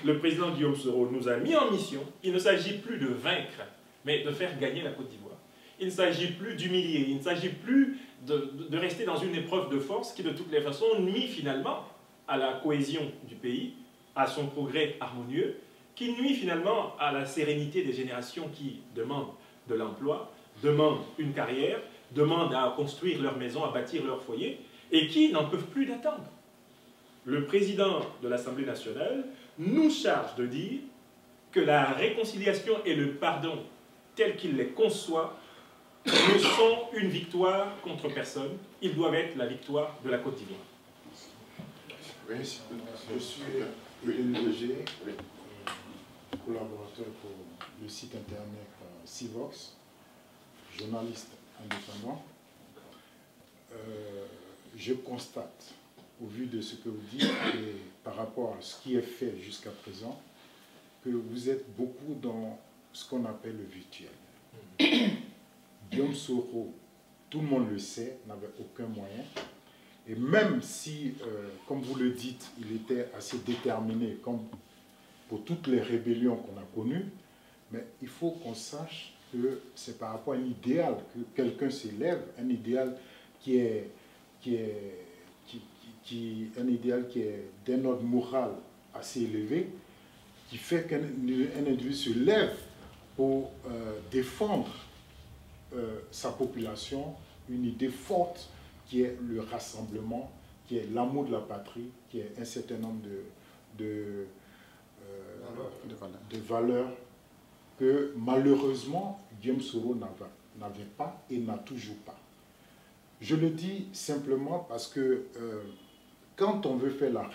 le président Guillaume Soro nous a mis en mission, il ne s'agit plus de vaincre, mais de faire gagner la Côte d'Ivoire. Il ne s'agit plus d'humilier, il ne s'agit plus de rester dans une épreuve de force qui, de toutes les façons, nuit finalement à la cohésion du pays, à son progrès harmonieux, qui nuit finalement à la sérénité des générations qui demandent de l'emploi, demandent une carrière, demandent à construire leur maison, à bâtir leur foyer, et qui n'en peuvent plus d'attendre. Le président de l'Assemblée nationale nous charge de dire que la réconciliation et le pardon, tels qu'il les conçoit, ne sont une victoire contre personne. Ils doivent être la victoire de la Côte d'Ivoire. Oui, je suis Léger, collaborateur pour le site internet Civox, journaliste indépendant. Je constate, au vu de ce que vous dites et par rapport à ce qui est fait jusqu'à présent, que vous êtes beaucoup dans ce qu'on appelle le virtuel. Guillaume Soro, tout le monde le sait, n'avait aucun moyen. Et même si, comme vous le dites, il était assez déterminé, comme pour toutes les rébellions qu'on a connues, mais il faut qu'on sache que c'est par rapport à un idéal que quelqu'un s'élève, un idéal qui est d'un ordre moral assez élevé, qui fait qu'un individu se lève pour défendre sa population, une idée forte qui est le rassemblement, qui est l'amour de la patrie, qui est un certain nombre de valeurs que malheureusement Guillaume Soro n'avait pas et n'a toujours pas. Je le dis simplement parce que quand on veut faire la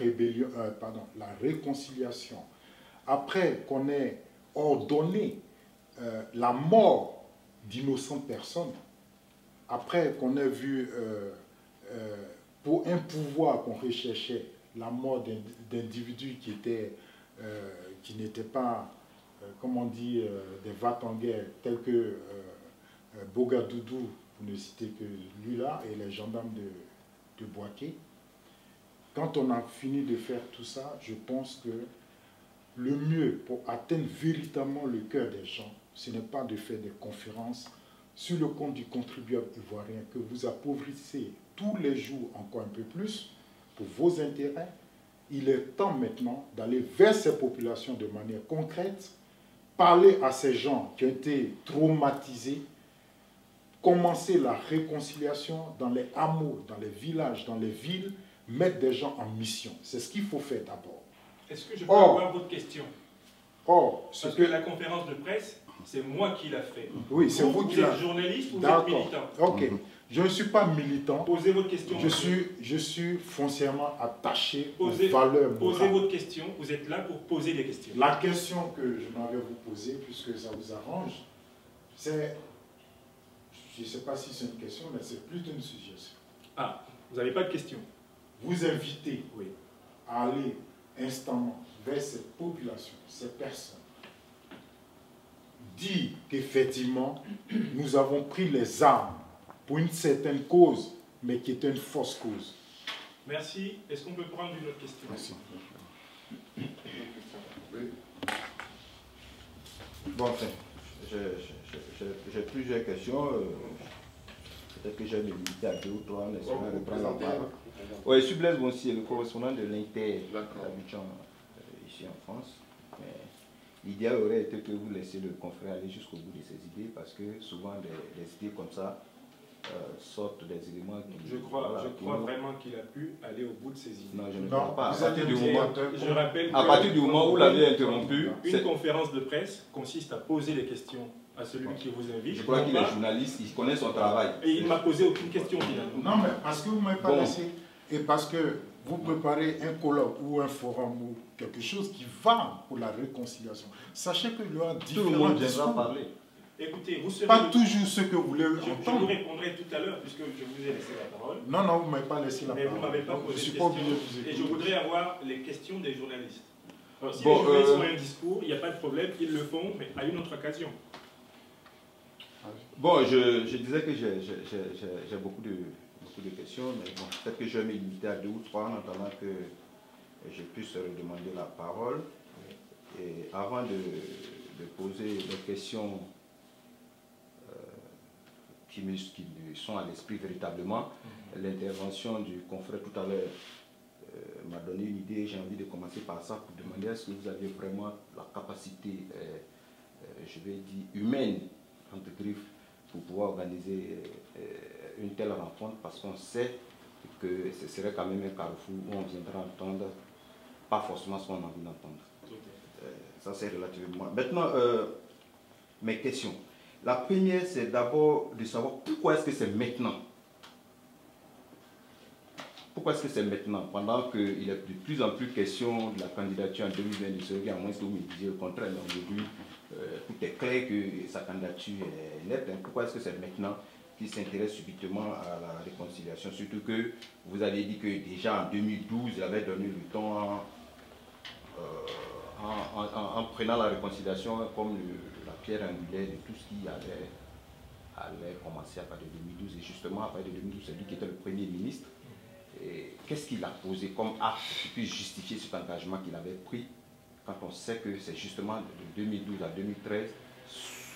réconciliation, après qu'on ait ordonné la mort d'innocentes personnes, après qu'on ait vu, pour un pouvoir qu'on recherchait, la mort d'individus qui n'étaient pas, comme on dit, des va-t-en-guerre, tels que Bogadoudou, pour ne citer que lui-là, et les gendarmes de Boaké. Quand on a fini de faire tout ça, je pense que le mieux pour atteindre véritablement le cœur des gens, ce n'est pas de faire des conférences sur le compte du contribuable ivoirien que vous appauvrissez tous les jours encore un peu plus pour vos intérêts. Il est temps maintenant d'aller vers ces populations de manière concrète, parler à ces gens qui ont été traumatisés, commencer la réconciliation dans les hameaux, dans les villages, dans les villes, mettre des gens en mission. C'est ce qu'il faut faire d'abord. Est-ce que je peux avoir votre question? Parce que la conférence de presse, c'est moi qui l'ai fait. Oui, c'est vous qui l'avez fait. Vous êtes journaliste ou vous êtes militant? Ok. Je ne suis pas militant. Posez votre question. Je suis foncièrement attaché aux valeurs morales. Posez votre question. Vous êtes là pour poser des questions. La question que je m'avais vous poser, puisque ça vous arrange, c'est... Je ne sais pas si c'est une question, mais c'est plutôt une suggestion. Ah, vous n'avez pas de question? Vous invitez à aller instamment vers cette population, ces personnes, dire qu'effectivement, nous avons pris les armes pour une certaine cause, mais qui est une fausse cause. Merci. Est-ce qu'on peut prendre une autre question? Merci. Bon, enfin, j'ai plusieurs questions. Peut-être que j'ai limité à 2 ou 3 en essayant de prendre la parole. Oui, je suis Blaise Bonsier, le correspondant de l'Inter d'Abidjan ici en France. L'idéal aurait été que vous laissiez le confrère aller jusqu'au bout de ses idées, parce que souvent des idées comme ça sortent des éléments qui... Je crois vraiment qu'il a pu aller au bout de ses idées. Non, je ne crois pas. Je rappelle à partir du moment où vous l'avez interrompu... Une conférence de presse consiste à poser des questions à celui qui vous invite. Je crois qu'il est journaliste, il connaît son travail. Et il ne m'a posé aucune question finalement. Non, mais parce que vous ne m'avez pas laissé, et parce que vous préparez un colloque ou un forum ou quelque chose qui va pour la réconciliation. Sachez qu'il y aura différents discours. Parler. Écoutez, vous serez... Pas toujours ce que vous voulez entendre. Je vous répondrai tout à l'heure, puisque je vous ai laissé la parole. Non, non, vous ne m'avez pas laissé la parole. Mais vous ne m'avez pas posé de questions. Et je voudrais avoir les questions des journalistes. Alors, si les journalistes ont un discours, il n'y a pas de problème, ils le font, mais à une autre occasion. Bon, je disais que j'ai beaucoup de questions, mais bon, peut-être que je vais me limiter à 2 ou 3 en attendant que je puisse demander la parole. Et avant de poser les questions qui me sont à l'esprit véritablement, l'intervention du confrère tout à l'heure m'a donné une idée. J'ai envie de commencer par ça pour demander est-ce que vous avez vraiment la capacité, je vais dire, humaine, entre griffes, pour pouvoir organiser une telle rencontre, parce qu'on sait que ce serait quand même un carrefour où on viendra entendre pas forcément ce qu'on a envie d'entendre. Ça, c'est relativement... Maintenant, mes questions. La première, c'est d'abord de savoir pourquoi est-ce que c'est maintenant. Pourquoi est-ce que c'est maintenant, pendant qu'il est de plus en plus question de la candidature en 2022, à moins que vous me disiez le contraire, mais aujourd'hui, tout est clair que sa candidature est nette. Pourquoi est-ce que c'est maintenant qu'il s'intéresse subitement à la réconciliation? Surtout que vous avez dit que déjà en 2012, il avait donné le temps en prenant la réconciliation comme la pierre angulaire de tout ce qui allait commencer à partir de 2012. Et justement, à partir de 2012, c'est lui qui était le Premier ministre. Qu'est-ce qu'il a posé comme acte qui puisse justifier cet engagement qu'il avait pris quand on sait que c'est justement de 2012 à 2013,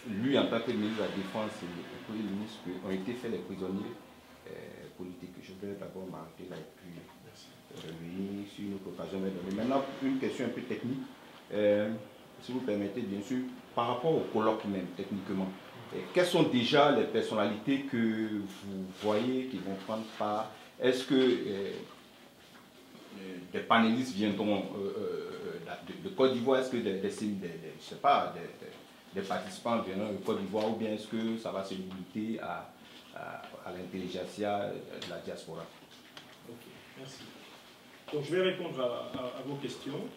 lui en tant que ministre de la Défense et le Premier ministre ont été faits les prisonniers politiques. Je vais d'abord m'arrêter là et puis revenir sur une autre occasion. Maintenant, une question un peu technique, si vous permettez, bien sûr, par rapport au colloque même, techniquement. Quelles sont déjà les personnalités que vous voyez qui vont prendre part? Est-ce que des panélistes viendront de Côte d'Ivoire? Est-ce que des participants viendront de Côte d'Ivoire, ou bien est-ce que ça va se limiter à l'intelligentsia de la diaspora? Ok, merci. Donc je vais répondre à vos questions.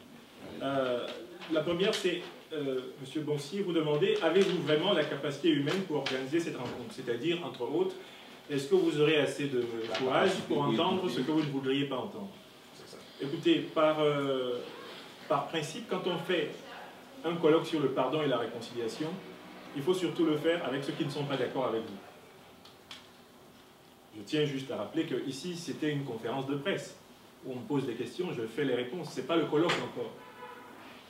La première, c'est, M. Bonsier, vous demandez, avez-vous vraiment la capacité humaine pour organiser cette rencontre? C'est-à-dire, entre autres, est-ce que vous aurez assez de courage pour entendre ce que vous ne voudriez pas entendre? Écoutez, par principe, quand on fait un colloque sur le pardon et la réconciliation, il faut surtout le faire avec ceux qui ne sont pas d'accord avec vous. Je tiens juste à rappeler que ici, c'était une conférence de presse où on me pose des questions, je fais les réponses. Ce n'est pas le colloque encore.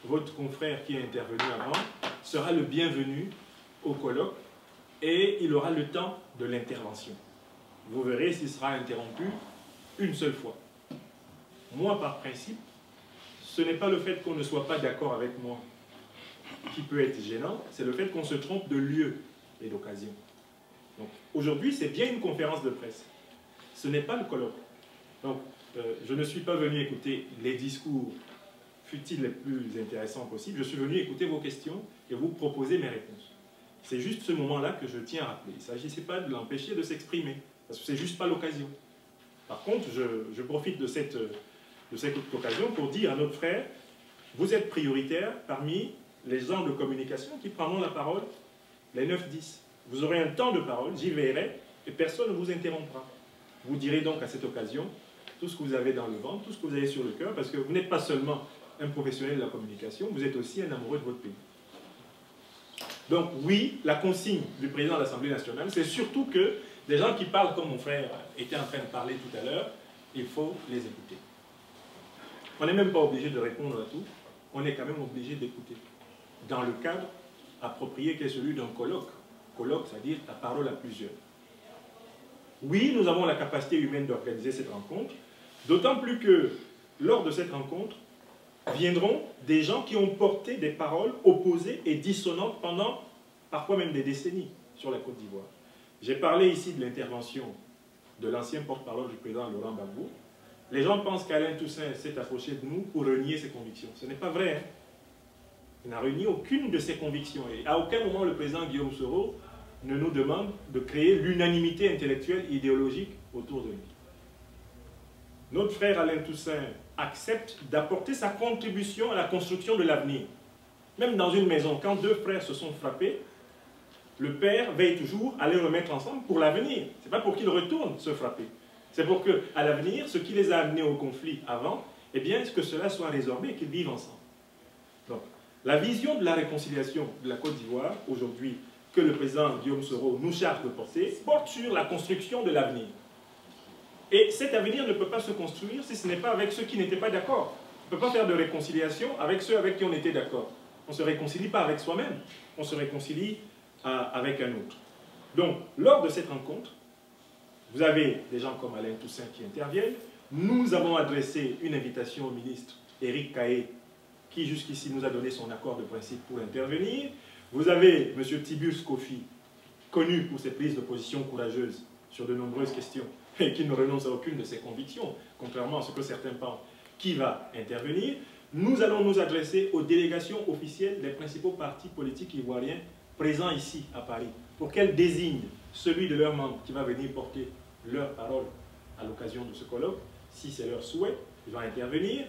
Votre confrère qui est intervenu avant sera le bienvenu au colloque et il aura le temps de l'intervention. Vous verrez s'il sera interrompu une seule fois. Moi, par principe, ce n'est pas le fait qu'on ne soit pas d'accord avec moi qui peut être gênant, c'est le fait qu'on se trompe de lieu et d'occasion. Donc, aujourd'hui, c'est bien une conférence de presse. Ce n'est pas le colloque. Donc, je ne suis pas venu écouter les discours fut-il les plus intéressants possibles. Je suis venu écouter vos questions et vous proposer mes réponses. C'est juste ce moment-là que je tiens à rappeler. Il ne s'agissait pas de l'empêcher de s'exprimer, parce que ce n'est juste pas l'occasion. Par contre, je profite de cette occasion pour dire à notre frère, vous êtes prioritaire parmi les gens de communication qui prendront la parole les 9-10. Vous aurez un temps de parole, j'y veillerai, et personne ne vous interrompra. Vous direz donc à cette occasion tout ce que vous avez dans le ventre, tout ce que vous avez sur le cœur, parce que vous n'êtes pas seulement un professionnel de la communication, vous êtes aussi un amoureux de votre pays. Donc oui, la consigne du président de l'Assemblée nationale, c'est surtout que des gens qui parlent comme mon frère était en train de parler tout à l'heure, il faut les écouter. On n'est même pas obligé de répondre à tout, on est quand même obligé d'écouter. Dans le cadre approprié qui est celui d'un colloque. Colloque, c'est-à-dire la parole à plusieurs. Oui, nous avons la capacité humaine d'organiser cette rencontre, d'autant plus que lors de cette rencontre, viendront des gens qui ont porté des paroles opposées et dissonantes pendant parfois même des décennies sur la Côte d'Ivoire. J'ai parlé ici de l'intervention de l'ancien porte-parole du président Laurent Gbagbo. Les gens pensent qu'Alain Toussaint s'est approché de nous pour renier ses convictions. Ce n'est pas vrai. Hein? Il n'a renié aucune de ses convictions. Et à aucun moment, le président Guillaume Soro ne nous demande de créer l'unanimité intellectuelle et idéologique autour de lui. Notre frère Alain Toussaint accepte d'apporter sa contribution à la construction de l'avenir. Même dans une maison, quand deux frères se sont frappés, le père veille toujours à les remettre ensemble pour l'avenir. Ce n'est pas pour qu'ils retournent se frapper. C'est pour qu'à l'avenir, ce qui les a amenés au conflit avant, eh bien, que cela soit résorbé et qu'ils vivent ensemble. Donc, la vision de la réconciliation de la Côte d'Ivoire, aujourd'hui, que le président Guillaume Soro nous charge de porter, porte sur la construction de l'avenir. Et cet avenir ne peut pas se construire si ce n'est pas avec ceux qui n'étaient pas d'accord. On ne peut pas faire de réconciliation avec ceux avec qui on était d'accord. On ne se réconcilie pas avec soi-même, on se réconcilie avec un autre. Donc, lors de cette rencontre, vous avez des gens comme Alain Toussaint qui interviennent. Nous avons adressé une invitation au ministre Éric Caé, qui jusqu'ici nous a donné son accord de principe pour intervenir. Vous avez M. Tiburce Kofi, connu pour ses prises de position courageuses sur de nombreuses questions, et qui ne renonce à aucune de ses convictions, contrairement à ce que certains pensent, qui va intervenir. Nous allons nous adresser aux délégations officielles des principaux partis politiques ivoiriens présents ici à Paris, pour qu'elles désignent celui de leurs membres qui va venir porter leur parole à l'occasion de ce colloque. Si c'est leur souhait, ils vont intervenir.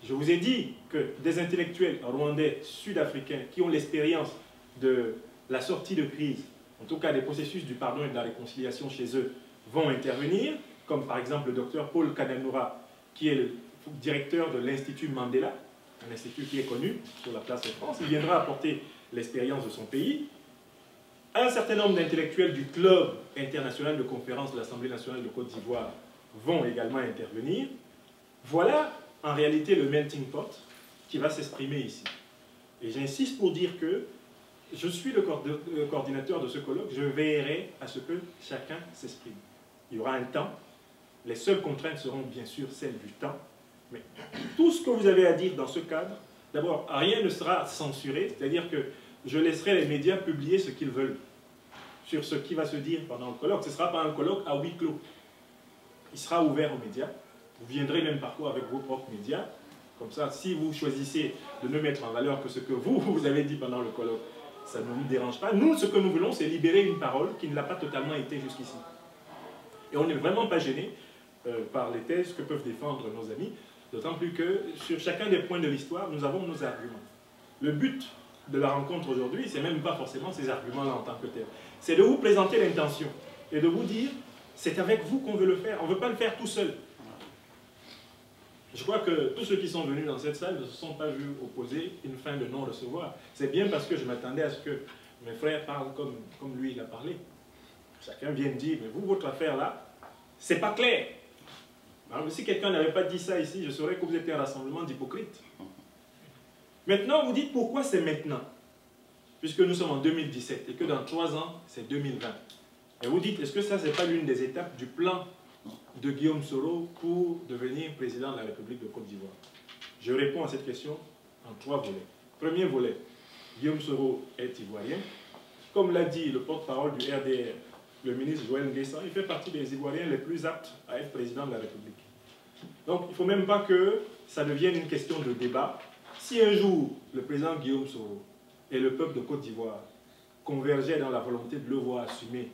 Je vous ai dit que des intellectuels rwandais, sud-africains, qui ont l'expérience de la sortie de crise, en tout cas des processus du pardon et de la réconciliation chez eux, vont intervenir, comme par exemple le docteur Paul Kananoura, qui est le directeur de l'Institut Mandela, un institut qui est connu sur la place de France. Il viendra apporter l'expérience de son pays. Un certain nombre d'intellectuels du club international de conférences de l'Assemblée nationale de Côte d'Ivoire vont également intervenir. Voilà en réalité le melting pot qui va s'exprimer ici. Et j'insiste pour dire que je suis le coordinateur de ce colloque, je veillerai à ce que chacun s'exprime. Il y aura un temps, les seules contraintes seront bien sûr celles du temps, mais tout ce que vous avez à dire dans ce cadre, d'abord, rien ne sera censuré, c'est-à-dire que je laisserai les médias publier ce qu'ils veulent sur ce qui va se dire pendant le colloque. Ce ne sera pas un colloque à huis clos. Il sera ouvert aux médias. Vous viendrez même parfois avec vos propres médias. Comme ça, si vous choisissez de ne mettre en valeur que ce que vous avez dit pendant le colloque, ça ne nous dérange pas. Nous, ce que nous voulons, c'est libérer une parole qui ne l'a pas totalement été jusqu'ici. Et on n'est vraiment pas gêné par les thèses que peuvent défendre nos amis, d'autant plus que sur chacun des points de l'histoire, nous avons nos arguments. Le but de la rencontre aujourd'hui, c'est même pas forcément ces arguments-là en tant que tels. C'est de vous présenter l'intention et de vous dire, c'est avec vous qu'on veut le faire. On ne veut pas le faire tout seul. Je crois que tous ceux qui sont venus dans cette salle ne se sont pas vus opposer une fin de non-recevoir. C'est bien parce que je m'attendais à ce que mes frères parlent comme lui il a parlé. Chacun vient dire, mais vous, votre affaire là, c'est pas clair. Alors, si quelqu'un n'avait pas dit ça ici, je saurais que vous étiez un rassemblement d'hypocrites. Maintenant, vous dites pourquoi c'est maintenant, puisque nous sommes en 2017 et que dans 3 ans, c'est 2020. Et vous dites, est-ce que ça, c'est pas l'une des étapes du plan de Guillaume Soro pour devenir président de la République de Côte d'Ivoire? Je réponds à cette question en 3 volets. Premier volet, Guillaume Soro est ivoirien. Comme l'a dit le porte-parole du RDR, le ministre Joël Nguessan, il fait partie des Ivoiriens les plus aptes à être président de la République. Donc il ne faut même pas que ça devienne une question de débat. Si un jour le président Guillaume Soro et le peuple de Côte d'Ivoire convergeaient dans la volonté de le voir assumer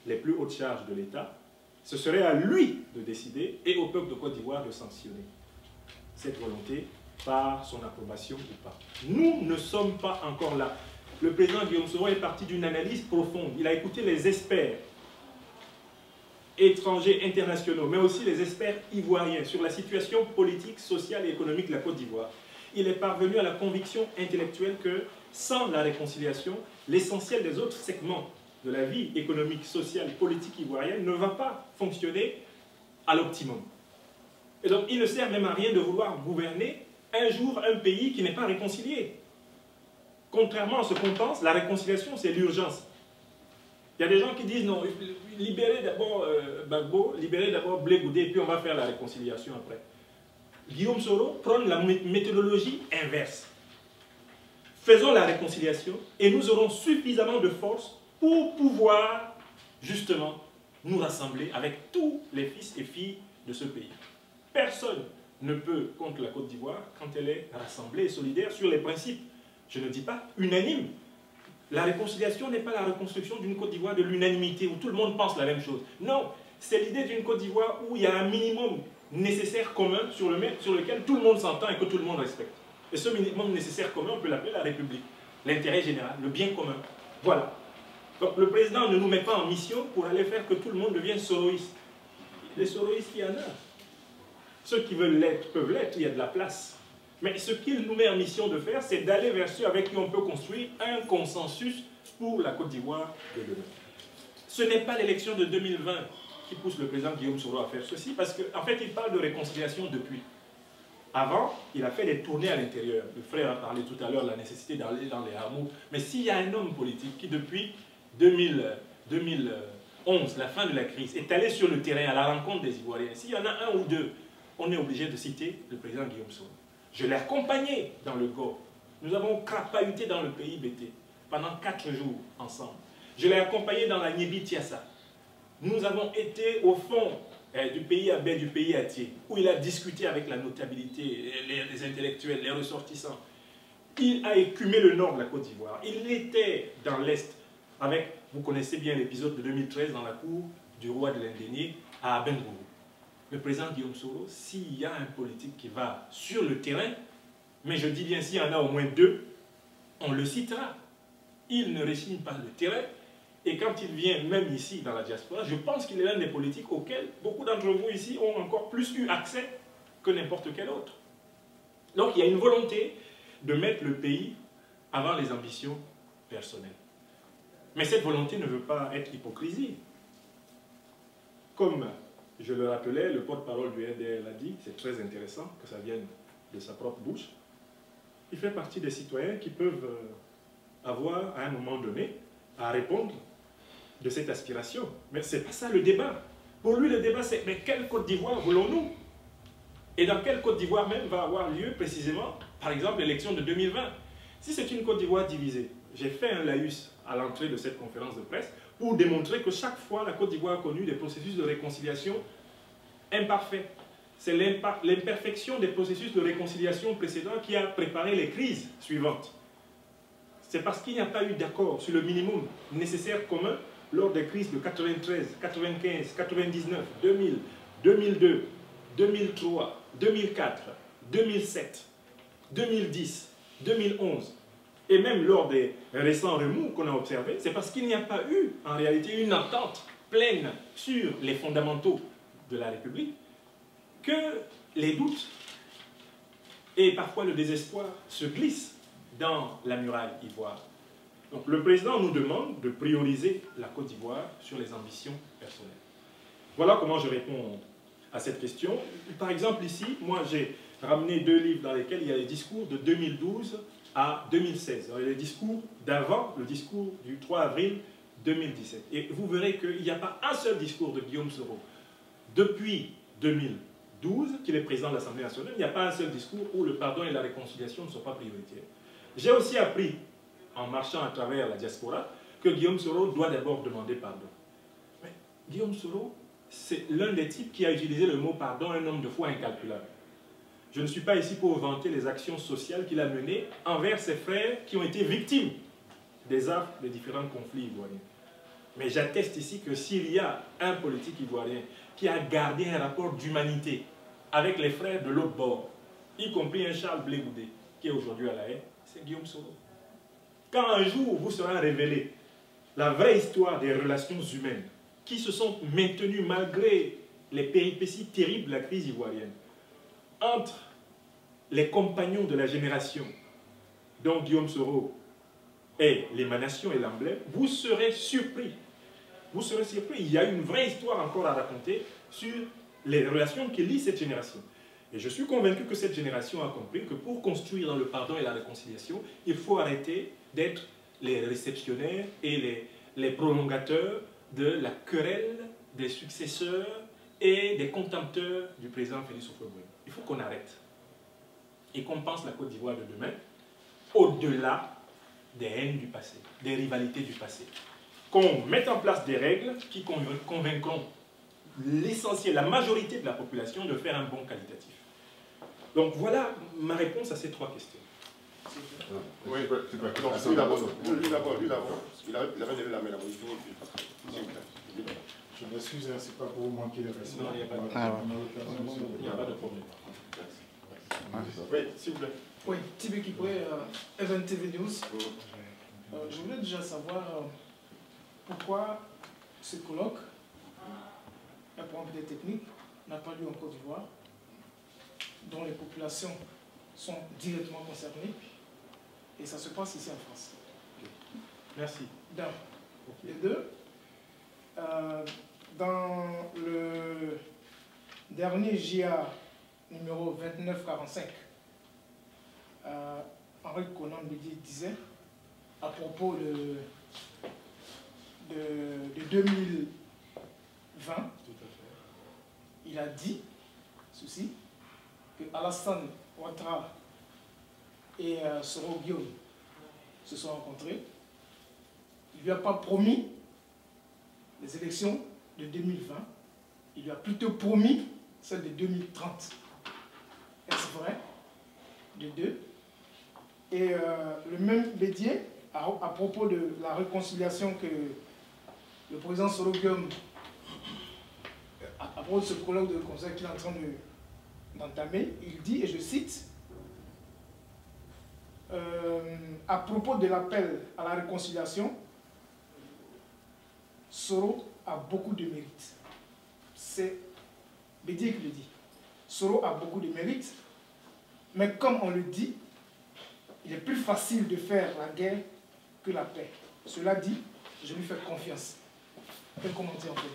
les plus hautes charges de l'État, ce serait à lui de décider et au peuple de Côte d'Ivoire de sanctionner cette volonté par son approbation ou pas. Nous ne sommes pas encore là. Le président Guillaume Soro est parti d'une analyse profonde. Il a écouté les experts étrangers, internationaux, mais aussi les experts ivoiriens sur la situation politique, sociale et économique de la Côte d'Ivoire. Il est parvenu à la conviction intellectuelle que sans la réconciliation, l'essentiel des autres segments de la vie économique, sociale, politique ivoirienne ne va pas fonctionner à l'optimum. Et donc, il ne sert même à rien de vouloir gouverner un jour un pays qui n'est pas réconcilié. Contrairement à ce qu'on pense, la réconciliation, c'est l'urgence. Il y a des gens qui disent non, libérez d'abord Gbagbo, libérez d'abord Blé Goudé, et puis on va faire la réconciliation après. Guillaume Soro prône la méthodologie inverse. Faisons la réconciliation et nous aurons suffisamment de force pour pouvoir justement nous rassembler avec tous les fils et filles de ce pays. Personne ne peut contre la Côte d'Ivoire quand elle est rassemblée et solidaire sur les principes. Je ne dis pas unanime. La réconciliation n'est pas la reconstruction d'une Côte d'Ivoire de l'unanimité où tout le monde pense la même chose. Non, c'est l'idée d'une Côte d'Ivoire où il y a un minimum nécessaire commun sur lequel tout le monde s'entend et que tout le monde respecte. Et ce minimum nécessaire commun, on peut l'appeler la République. L'intérêt général, le bien commun. Voilà. Donc le président ne nous met pas en mission pour aller faire que tout le monde devienne soroïste. Les soroïstes, il y en a. Ceux qui veulent l'être peuvent l'être, il y a de la place. Mais ce qu'il nous met en mission de faire, c'est d'aller vers ceux avec qui on peut construire un consensus pour la Côte d'Ivoire de demain. Ce n'est pas l'élection de 2020 qui pousse le président Guillaume Soro à faire ceci, parce qu'en fait, il parle de réconciliation depuis. Avant, il a fait des tournées à l'intérieur. Le frère a parlé tout à l'heure de la nécessité d'aller dans les hameaux. Mais s'il y a un homme politique qui, depuis 2011, la fin de la crise, est allé sur le terrain à la rencontre des Ivoiriens, s'il y en a un ou deux, on est obligé de citer le président Guillaume Soro. Je l'ai accompagné dans le Go. Nous avons crapahuté dans le pays BT pendant 4 jours ensemble. Je l'ai accompagné dans la Nyebi Tiassa. Nous avons été au fond du pays à baie, du pays à Thiers, où il a discuté avec la notabilité, les intellectuels, les ressortissants. Il a écumé le nord de la Côte d'Ivoire. Il était dans l'est avec, vous connaissez bien l'épisode de 2013 dans la cour du roi de l'Indénié à Abengourou. Le président Guillaume Soro, s'il y a un politique qui va sur le terrain, mais je dis bien s'il y en a au moins 2, on le citera. Il ne résigne pas le terrain. Et quand il vient même ici dans la diaspora, je pense qu'il est l'un des politiques auxquels beaucoup d'entre vous ici ont encore plus eu accès que n'importe quel autre. Donc il y a une volonté de mettre le pays avant les ambitions personnelles. Mais cette volonté ne veut pas être hypocrisie. Comme je le rappelais, le porte-parole du RDR l'a dit, c'est très intéressant que ça vienne de sa propre bouche. Il fait partie des citoyens qui peuvent avoir à un moment donné à répondre de cette aspiration. Mais ce n'est pas ça le débat. Pour lui, le débat, c'est mais quelle Côte d'Ivoire voulons-nous? Et dans quelle Côte d'Ivoire même va avoir lieu précisément, par exemple, l'élection de 2020? Si c'est une Côte d'Ivoire divisée, j'ai fait un laïus à l'entrée de cette conférence de presse pour démontrer que chaque fois, la Côte d'Ivoire a connu des processus de réconciliation imparfaits. C'est l'imperfection des processus de réconciliation précédents qui a préparé les crises suivantes. C'est parce qu'il n'y a pas eu d'accord sur le minimum nécessaire commun lors des crises de 93, 95, 99, 2000, 2002, 2003, 2004, 2007, 2010, 2011, et même lors des récents remous qu'on a observés, c'est parce qu'il n'y a pas eu en réalité une entente pleine sur les fondamentaux de la République que les doutes et parfois le désespoir se glissent dans la muraille ivoire. Donc le président nous demande de prioriser la Côte d'Ivoire sur les ambitions personnelles. Voilà comment je réponds à cette question. Par exemple ici, moi j'ai ramené 2 livres dans lesquels il y a les discours de 2012 à 2016. Alors, il y a les discours d'avant, le discours du 3 avril 2017. Et vous verrez qu'il n'y a pas un seul discours de Guillaume Soro depuis 2012, qu'il est président de l'Assemblée nationale, il n'y a pas un seul discours où le pardon et la réconciliation ne sont pas prioritaires. J'ai aussi appris, en marchant à travers la diaspora, que Guillaume Soro doit d'abord demander pardon. Mais Guillaume Soro, c'est l'un des types qui a utilisé le mot pardon un nombre de fois incalculable. Je ne suis pas ici pour vanter les actions sociales qu'il a menées envers ses frères qui ont été victimes des affres des différents conflits ivoiriens. Mais j'atteste ici que s'il y a un politique ivoirien qui a gardé un rapport d'humanité avec les frères de l'autre bord, y compris un Charles Blé Goudé, qui est aujourd'hui à La Haye, c'est Guillaume Soro. Quand un jour vous sera révélé la vraie histoire des relations humaines qui se sont maintenues malgré les péripéties terribles de la crise ivoirienne, entre les compagnons de la génération dont Guillaume Soro est l'émanation et l'emblème, vous serez surpris. Vous serez surpris. Il y a une vraie histoire encore à raconter sur les relations qui lient cette génération. Et je suis convaincu que cette génération a compris que pour construire dans le pardon et la réconciliation, il faut arrêter d'être les réceptionnaires et les prolongateurs de la querelle des successeurs et des contempteurs du président Félix Houphouët-Boigny. Il faut qu'on arrête et qu'on pense la Côte d'Ivoire de demain au-delà des haines du passé, des rivalités du passé. Qu'on mette en place des règles qui convaincront l'essentiel, la majorité de la population de faire un bond qualitatif. Donc voilà ma réponse à ces 3 questions. Oui, c'est pas grave. Lui d'abord. Il avait levé la main là-bas. Je m'excuse, c'est pas pour manquer le respect. Non, il n'y a pas de problème. Oui, s'il vous plaît. Oui, Tibé Kipré, Event TV News. Je voulais déjà savoir pourquoi ce colloque, un point peut-être technique, n'a pas lieu en Côte d'Ivoire, dont les populations sont directement concernées, et ça se passe ici en France. Merci. D'un. Et 2, dans le dernier JA numéro 2945. Henri Konan Bédié disait, à propos de 2020, il a dit ceci, que Alassane Ouattara et Soro Guillaume se sont rencontrés. Il ne lui a pas promis les élections de 2020, il lui a plutôt promis celle de 2030. Est-ce vrai? De deux. Et le même Bédié, à propos de la réconciliation que le président Soro Guillaume, à propos de ce colloque de conseil qu'il est en train d'entamer, il dit, et je cite, à propos de l'appel à la réconciliation, Soro a beaucoup de mérites. C'est Bédié qui le dit. Soro a beaucoup de mérites, mais comme on le dit, il est plus facile de faire la guerre que la paix. Cela dit, je lui fais confiance. Quel commentaire en fait?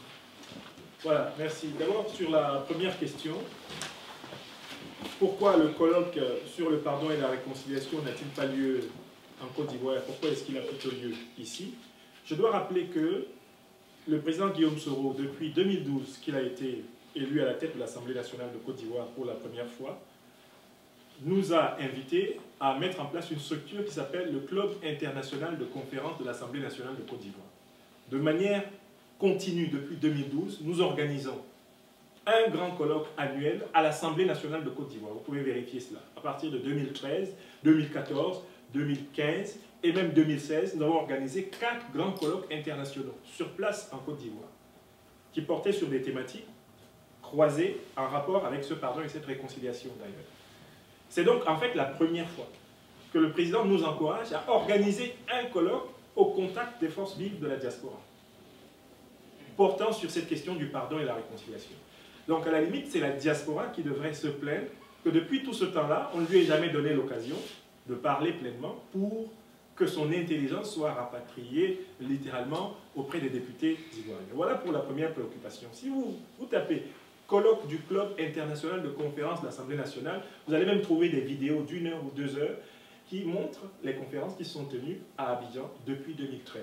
Voilà, merci. D'abord, sur la première question, pourquoi le colloque sur le pardon et la réconciliation n'a-t-il pas lieu en Côte d'Ivoire? Pourquoi est-ce qu'il a plutôt lieu ici? Je dois rappeler que le président Guillaume Soro, depuis 2012 qu'il a été élu à la tête de l'Assemblée nationale de Côte d'Ivoire pour la première fois, nous a invités à mettre en place une structure qui s'appelle le Club international de conférences de l'Assemblée nationale de Côte d'Ivoire. De manière continue, depuis 2012, nous organisons un grand colloque annuel à l'Assemblée nationale de Côte d'Ivoire. Vous pouvez vérifier cela. À partir de 2013, 2014, 2015 et même 2016, nous avons organisé 4 grands colloques internationaux sur place en Côte d'Ivoire, qui portaient sur des thématiques croisées en rapport avec ce pardon et cette réconciliation d'ailleurs. C'est donc en fait la première fois que le président nous encourage à organiser un colloque au contact des forces vives de la diaspora, portant sur cette question du pardon et la réconciliation. Donc à la limite, c'est la diaspora qui devrait se plaindre que depuis tout ce temps-là, on ne lui ait jamais donné l'occasion de parler pleinement pour que son intelligence soit rapatriée littéralement auprès des députés ivoiriens. Voilà pour la première préoccupation. Si vous tapez colloque du Club international de conférences de l'Assemblée nationale, vous allez même trouver des vidéos d'1 heure ou 2 heures qui montrent les conférences qui sont tenues à Abidjan depuis 2013.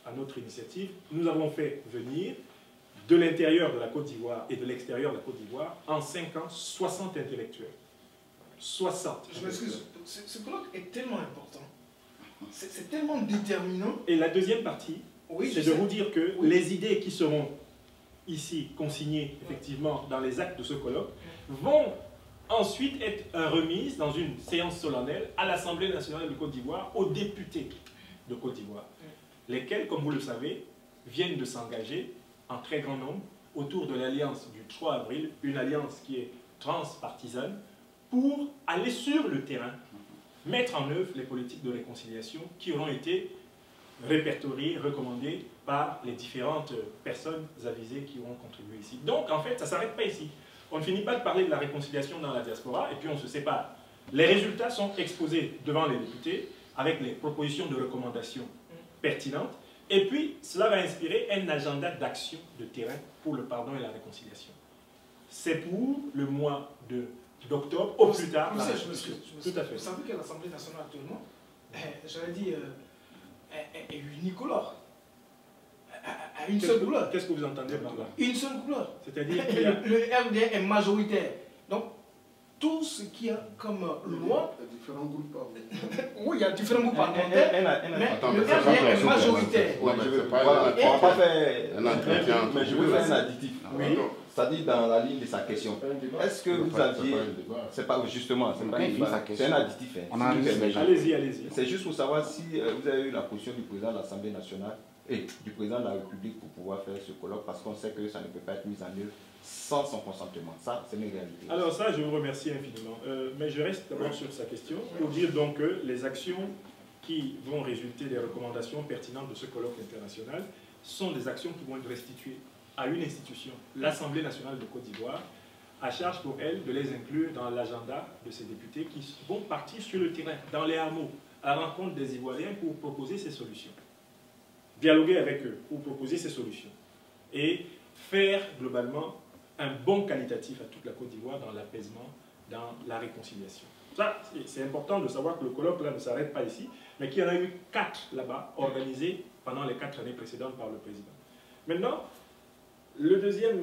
À notre initiative, nous avons fait venir de l'intérieur de la Côte d'Ivoire et de l'extérieur de la Côte d'Ivoire, en 5 ans, 60 intellectuels. 60. Je m'excuse, ce colloque est tellement important. C'est tellement déterminant. Et la deuxième partie, oui, c'est de vous dire que les idées qui seront ici consignées, effectivement, dans les actes de ce colloque, vont ensuite être remises dans une séance solennelle à l'Assemblée nationale de Côte d'Ivoire, aux députés de Côte d'Ivoire, lesquels, comme vous le savez, viennent de s'engager en très grand nombre autour de l'alliance du 3 avril, une alliance qui est transpartisane, pour aller sur le terrain, mettre en œuvre les politiques de réconciliation qui auront été répertoriées, recommandées par les différentes personnes avisées qui auront contribué ici. Donc, en fait, ça ne s'arrête pas ici. On ne finit pas de parler de la réconciliation dans la diaspora et puis on se sépare. Les résultats sont exposés devant les députés avec les propositions de recommandations pertinentes. Et puis, cela va inspirer un agenda d'action de terrain pour le pardon et la réconciliation. C'est pour le mois d'octobre, au plus tard. Tout à fait. Vous savez que l'Assemblée nationale actuellement, j'avais dit, est unicolore. À une seule couleur. Qu'est-ce que vous entendez par là? Une seule couleur. C'est-à-dire le RDR est majoritaire. Donc, tout ce qu'il y a comme loi... Il y a différents groupes. Oui, il y a différents groupes parlementaires, mais le RDR est majoritaire. Oui, je veux pas faire... Mais je veux faire un additif. Oui. C'est-à-dire dans la ligne de sa question. Est-ce que vous aviez... C'est pas justement, c'est un additif. Allez-y, allez-y. C'est juste pour savoir si vous avez eu la position du président de l'Assemblée nationale et du président de la République pour pouvoir faire ce colloque, parce qu'on sait que ça ne peut pas être mis en œuvre sans son consentement. Ça, c'est une réalité. Alors ça, je vous remercie infiniment. Mais je reste d'abord sur sa question pour dire donc que les actions qui vont résulter des recommandations pertinentes de ce colloque international sont des actions qui vont être restituées à une institution, l'Assemblée nationale de Côte d'Ivoire, à charge pour elle de les inclure dans l'agenda de ces députés qui vont partir sur le terrain, dans les hameaux, à la rencontre des Ivoiriens pour proposer ces solutions. Dialoguer avec eux pour proposer ces solutions. Et faire globalement un bon qualitatif à toute la Côte d'Ivoire dans l'apaisement dans la réconciliation. Ça, c'est important de savoir que le colloque là ne s'arrête pas ici, mais qu'il y en a eu 4 là-bas, organisés pendant les 4 années précédentes par le président. Maintenant, le deuxième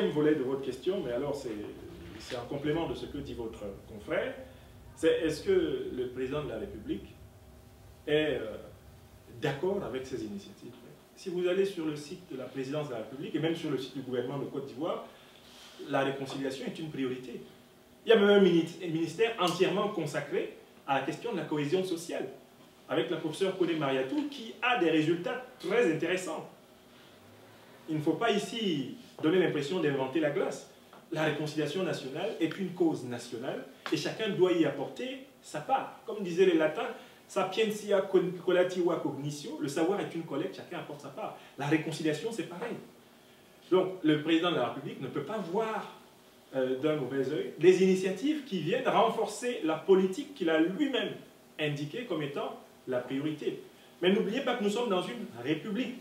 volet de votre question, mais alors c'est en complément de ce que dit votre confrère, c'est est-ce que le président de la République est d'accord avec ces initiatives? Si vous allez sur le site de la présidence de la République, et même sur le site du gouvernement de Côte d'Ivoire, la réconciliation est une priorité. Il y a même un ministère entièrement consacré à la question de la cohésion sociale, avec la professeure Kodé Mariatou, qui a des résultats très intéressants. Il ne faut pas ici donner l'impression d'inventer la glace. La réconciliation nationale est une cause nationale, et chacun doit y apporter sa part. Comme disaient les latins, sapientia collativa cognitio, le savoir est une collecte, chacun apporte sa part. La réconciliation, c'est pareil. Donc, le président de la République ne peut pas voir d'un mauvais œil des initiatives qui viennent renforcer la politique qu'il a lui-même indiquée comme étant la priorité. Mais n'oubliez pas que nous sommes dans une république.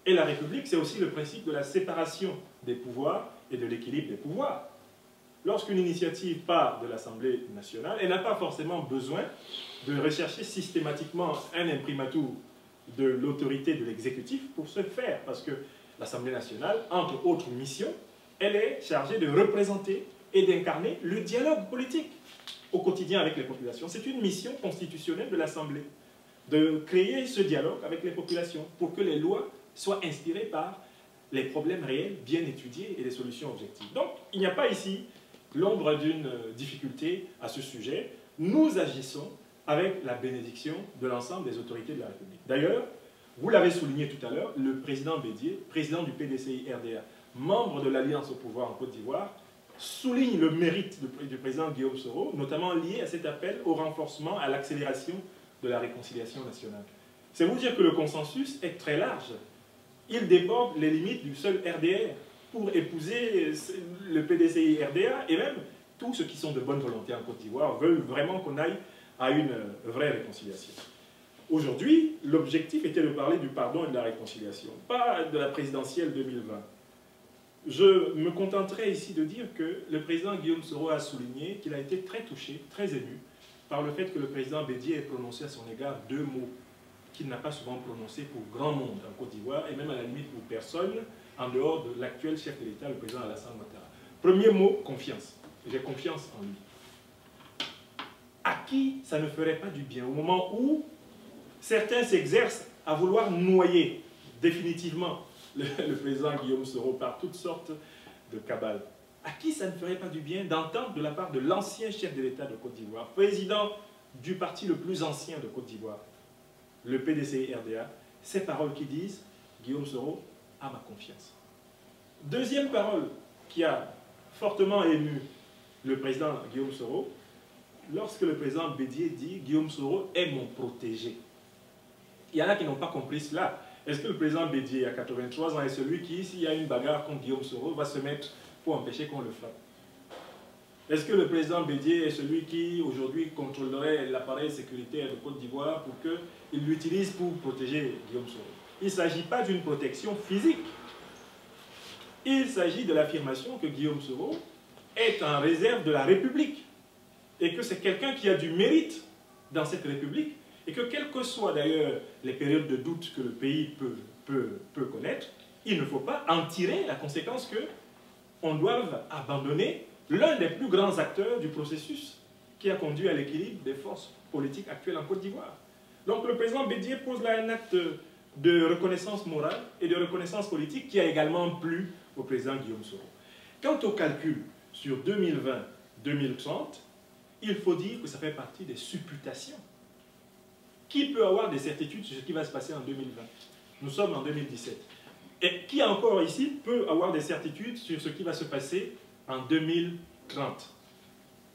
Et la république, c'est aussi le principe de la séparation des pouvoirs et de l'équilibre des pouvoirs. Lorsqu'une initiative part de l'Assemblée nationale, elle n'a pas forcément besoin de rechercher systématiquement un imprimatur de l'autorité de l'exécutif pour ce faire, parce que l'Assemblée nationale, entre autres missions, elle est chargée de représenter et d'incarner le dialogue politique au quotidien avec les populations. C'est une mission constitutionnelle de l'Assemblée, de créer ce dialogue avec les populations pour que les lois soient inspirées par les problèmes réels, bien étudiés et des solutions objectives. Donc, il n'y a pas ici l'ombre d'une difficulté à ce sujet. Nous agissons avec la bénédiction de l'ensemble des autorités de la République. D'ailleurs, vous l'avez souligné tout à l'heure, le président Bédié, président du PDCI-RDA, membre de l'Alliance au pouvoir en Côte d'Ivoire, souligne le mérite du président Guillaume Soro, notamment lié à cet appel au renforcement, à l'accélération de la réconciliation nationale. C'est vous dire que le consensus est très large. Il déborde les limites du seul RDR pour épouser le PDCI-RDA, et même tous ceux qui sont de bonne volonté en Côte d'Ivoire veulent vraiment qu'on aille à une vraie réconciliation. Aujourd'hui, l'objectif était de parler du pardon et de la réconciliation, pas de la présidentielle 2020. Je me contenterai ici de dire que le président Guillaume Soro a souligné qu'il a été très touché, très ému, par le fait que le président Bédié ait prononcé à son égard 2 mots qu'il n'a pas souvent prononcés pour grand monde en Côte d'Ivoire, et même à la limite pour personne, en dehors de l'actuel chef de l'État, le président Alassane Ouattara. Premier mot, confiance. J'ai confiance en lui. À qui ça ne ferait pas du bien au moment où certains s'exercent à vouloir noyer définitivement le président Guillaume Soro par toutes sortes de cabales? À qui ça ne ferait pas du bien d'entendre de la part de l'ancien chef de l'État de Côte d'Ivoire, président du parti le plus ancien de Côte d'Ivoire, le PDCI-RDA, ces paroles qui disent « Guillaume Soro a ma confiance ». Deuxième parole qui a fortement ému le président Guillaume Soro, lorsque le président Bédié dit « Guillaume Soro est mon protégé ». Il y en a qui n'ont pas compris cela. Est-ce que le président Bédié, à 83 ans, est celui qui, s'il y a une bagarre contre Guillaume Soro, va se mettre pour empêcher qu'on le frappe? Est-ce que le président Bédié est celui qui, aujourd'hui, contrôlerait l'appareil sécuritaire de Côte d'Ivoire pour qu'il l'utilise pour protéger Guillaume Soro? Il ne s'agit pas d'une protection physique. Il s'agit de l'affirmation que Guillaume Soro est en réserve de la République et que c'est quelqu'un qui a du mérite dans cette République et que, quelles que soient d'ailleurs les périodes de doute que le pays peut connaître, il ne faut pas en tirer la conséquence qu'on doive abandonner l'un des plus grands acteurs du processus qui a conduit à l'équilibre des forces politiques actuelles en Côte d'Ivoire. Donc le président Bédié pose là un acte de reconnaissance morale et de reconnaissance politique qui a également plu au président Guillaume Soro. Quant au calcul sur 2020-2030, il faut dire que ça fait partie des supputations. Qui peut avoir des certitudes sur ce qui va se passer en 2020? Nous sommes en 2017. Et qui encore ici peut avoir des certitudes sur ce qui va se passer en 2030?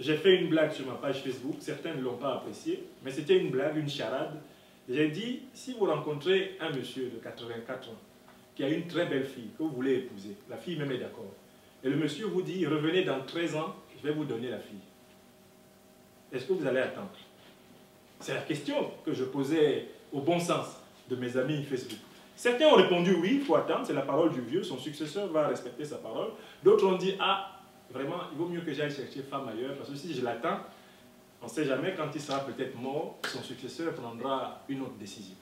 J'ai fait une blague sur ma page Facebook, certains ne l'ont pas apprécié, mais c'était une blague, une charade. J'ai dit, si vous rencontrez un monsieur de 84 ans, qui a une très belle fille, que vous voulez épouser, la fille même est d'accord, et le monsieur vous dit, revenez dans 13 ans, je vais vous donner la fille. Est-ce que vous allez attendre? C'est la question que je posais au bon sens de mes amis Facebook. Certains ont répondu oui, il faut attendre, c'est la parole du vieux, son successeur va respecter sa parole. D'autres ont dit, ah, vraiment, il vaut mieux que j'aille chercher femme ailleurs, parce que si je l'attends, on ne sait jamais, quand il sera peut-être mort, son successeur prendra une autre décision.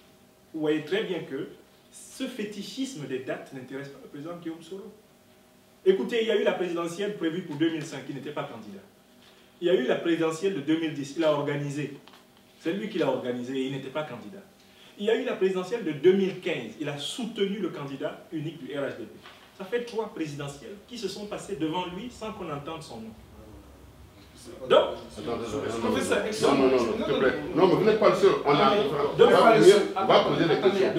Vous voyez très bien que ce fétichisme des dates n'intéresse pas le président Guillaume Soro. Écoutez, il y a eu la présidentielle prévue pour 2005, il n'était pas candidat. Il y a eu la présidentielle de 2010, il a organisé. C'est lui qui l'a organisé et il n'était pas candidat. Il y a eu la présidentielle de 2015, il a soutenu le candidat unique du RHDP. Ça fait 3 présidentielles qui se sont passées devant lui sans qu'on entende son nom. Donc, professeur, non, s'il te plaît. Non, mais vous n'êtes pas le seul. On va poser des questions.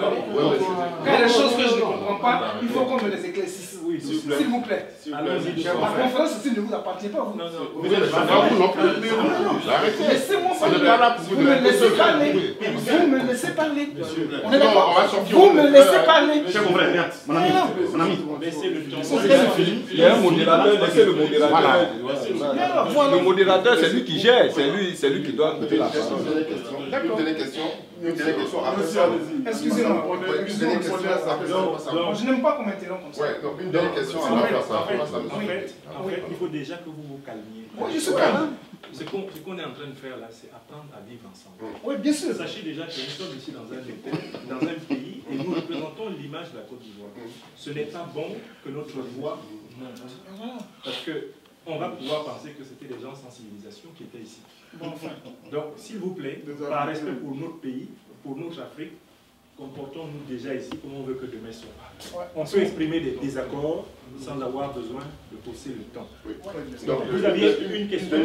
Il y a des choses que je ne comprends pas, il faut qu'on me les éclaircisse. oui, S'il vous plaît. La conférence aussi ne vous appartient pas, vous. Non, Vous n'êtes pas vous non plus. Arrêtez. Laissez-moi On n'est pas là pour vous me laissez parler. Vous me laissez parler. On est d'accord. Vous me laissez parler. Cher mon frère, mon ami, mon ami. Laissez le temps. Il y a un modérateur, laissez le modérateur. Voilà. Le modérateur, c'est lui qui gère, c'est lui qui doit donner la parole. Une dernière question. Excusez-moi. Excusez-moi. Je n'aime pas qu'on m'interrompe comme ça. Ouais, donc une dernière question avant de faire ça. En fait, il faut déjà que vous vous calmiez. Oui, je suis calme. Ce qu'on est en train de faire là, c'est apprendre à vivre ensemble. Oui, bien sûr. Sachez déjà que nous sommes ici dans un pays et nous représentons l'image de la Côte d'Ivoire. Ce n'est pas bon que notre voix monte. Parce qu'on va pouvoir penser que c'était des gens sans civilisation qui étaient ici. Bon, enfin. Donc, s'il vous plaît, par respect pour notre pays, pour notre Afrique, comportons-nous déjà ici comme on veut que demain soit. Ouais. On peut exprimer des désaccords sans avoir besoin de pousser le temps. Oui. Donc, vous aviez une question. Une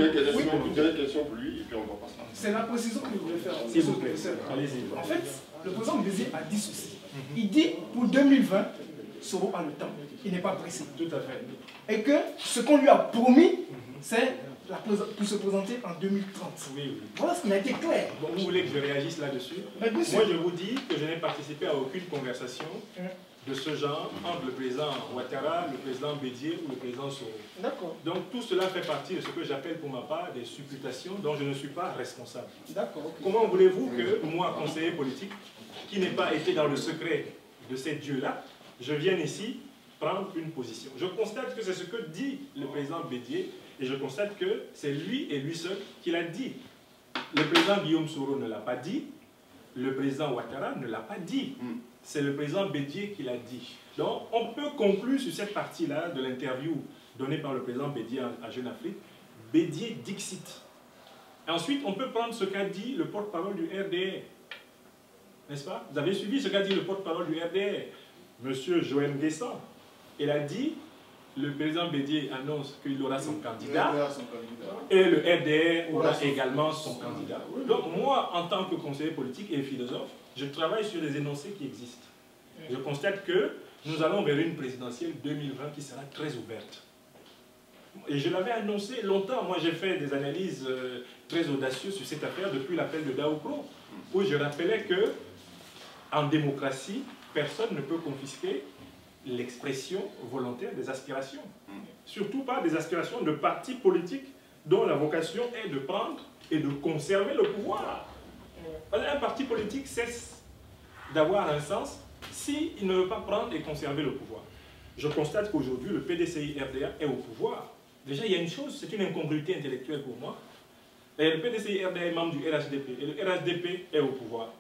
dernière question pour lui et puis on va passer. C'est la précision que je voulais faire. S'il vous plaît, allez-y. En fait, le président Béziers a dit ceci. Il dit pour 2020, Soro a le temps. Il n'est pas pressé. Tout à fait. Et que ce qu'on lui a promis, c'est pour se présenter en 2030. Oui, oui. Voilà ce qui a été clair. Bon, vous voulez que je réagisse là-dessus? Mais bien sûr. Moi, je vous dis que je n'ai participé à aucune conversation de ce genre entre le président Ouattara, le président Bédié ou le président Soro. D'accord. Donc, tout cela fait partie de ce que j'appelle pour ma part des supputations dont je ne suis pas responsable. D'accord. Ok. Comment voulez-vous que moi, conseiller politique, qui n'ai pas été dans le secret de ces dieux-là, je vienne ici prendre une position? Je constate que c'est ce que dit le président Bédié et je constate que c'est lui et lui seul qui l'a dit. Le président Guillaume Soro ne l'a pas dit, le président Ouattara ne l'a pas dit. C'est le président Bédié qui l'a dit. Donc, on peut conclure sur cette partie-là de l'interview donnée par le président Bédié à Jeune Afrique. Bédié dixit. Ensuite, on peut prendre ce qu'a dit le porte-parole du RDR. N'est-ce pas? Vous avez suivi ce qu'a dit le porte-parole du RDR, M. Joël Guessant. Il a dit, le président Bédié annonce qu'il aura son candidat et le RDR aura également son candidat. Donc moi, en tant que conseiller politique et philosophe, je travaille sur les énoncés qui existent. Je constate que nous allons vers une présidentielle 2020 qui sera très ouverte. Et je l'avais annoncé longtemps. Moi, j'ai fait des analyses très audacieuses sur cette affaire depuis l'appel de Daoukro, où je rappelais que en démocratie, personne ne peut confisquer l'expression volontaire des aspirations. Surtout pas des aspirations de partis politiques dont la vocation est de prendre et de conserver le pouvoir. Un parti politique cesse d'avoir un sens s'il ne veut pas prendre et conserver le pouvoir. Je constate qu'aujourd'hui, le PDCI-RDA est au pouvoir. Déjà, il y a une chose, c'est une incongruité intellectuelle pour moi. Et le PDCI-RDA est membre du RHDP, et le RHDP est au pouvoir.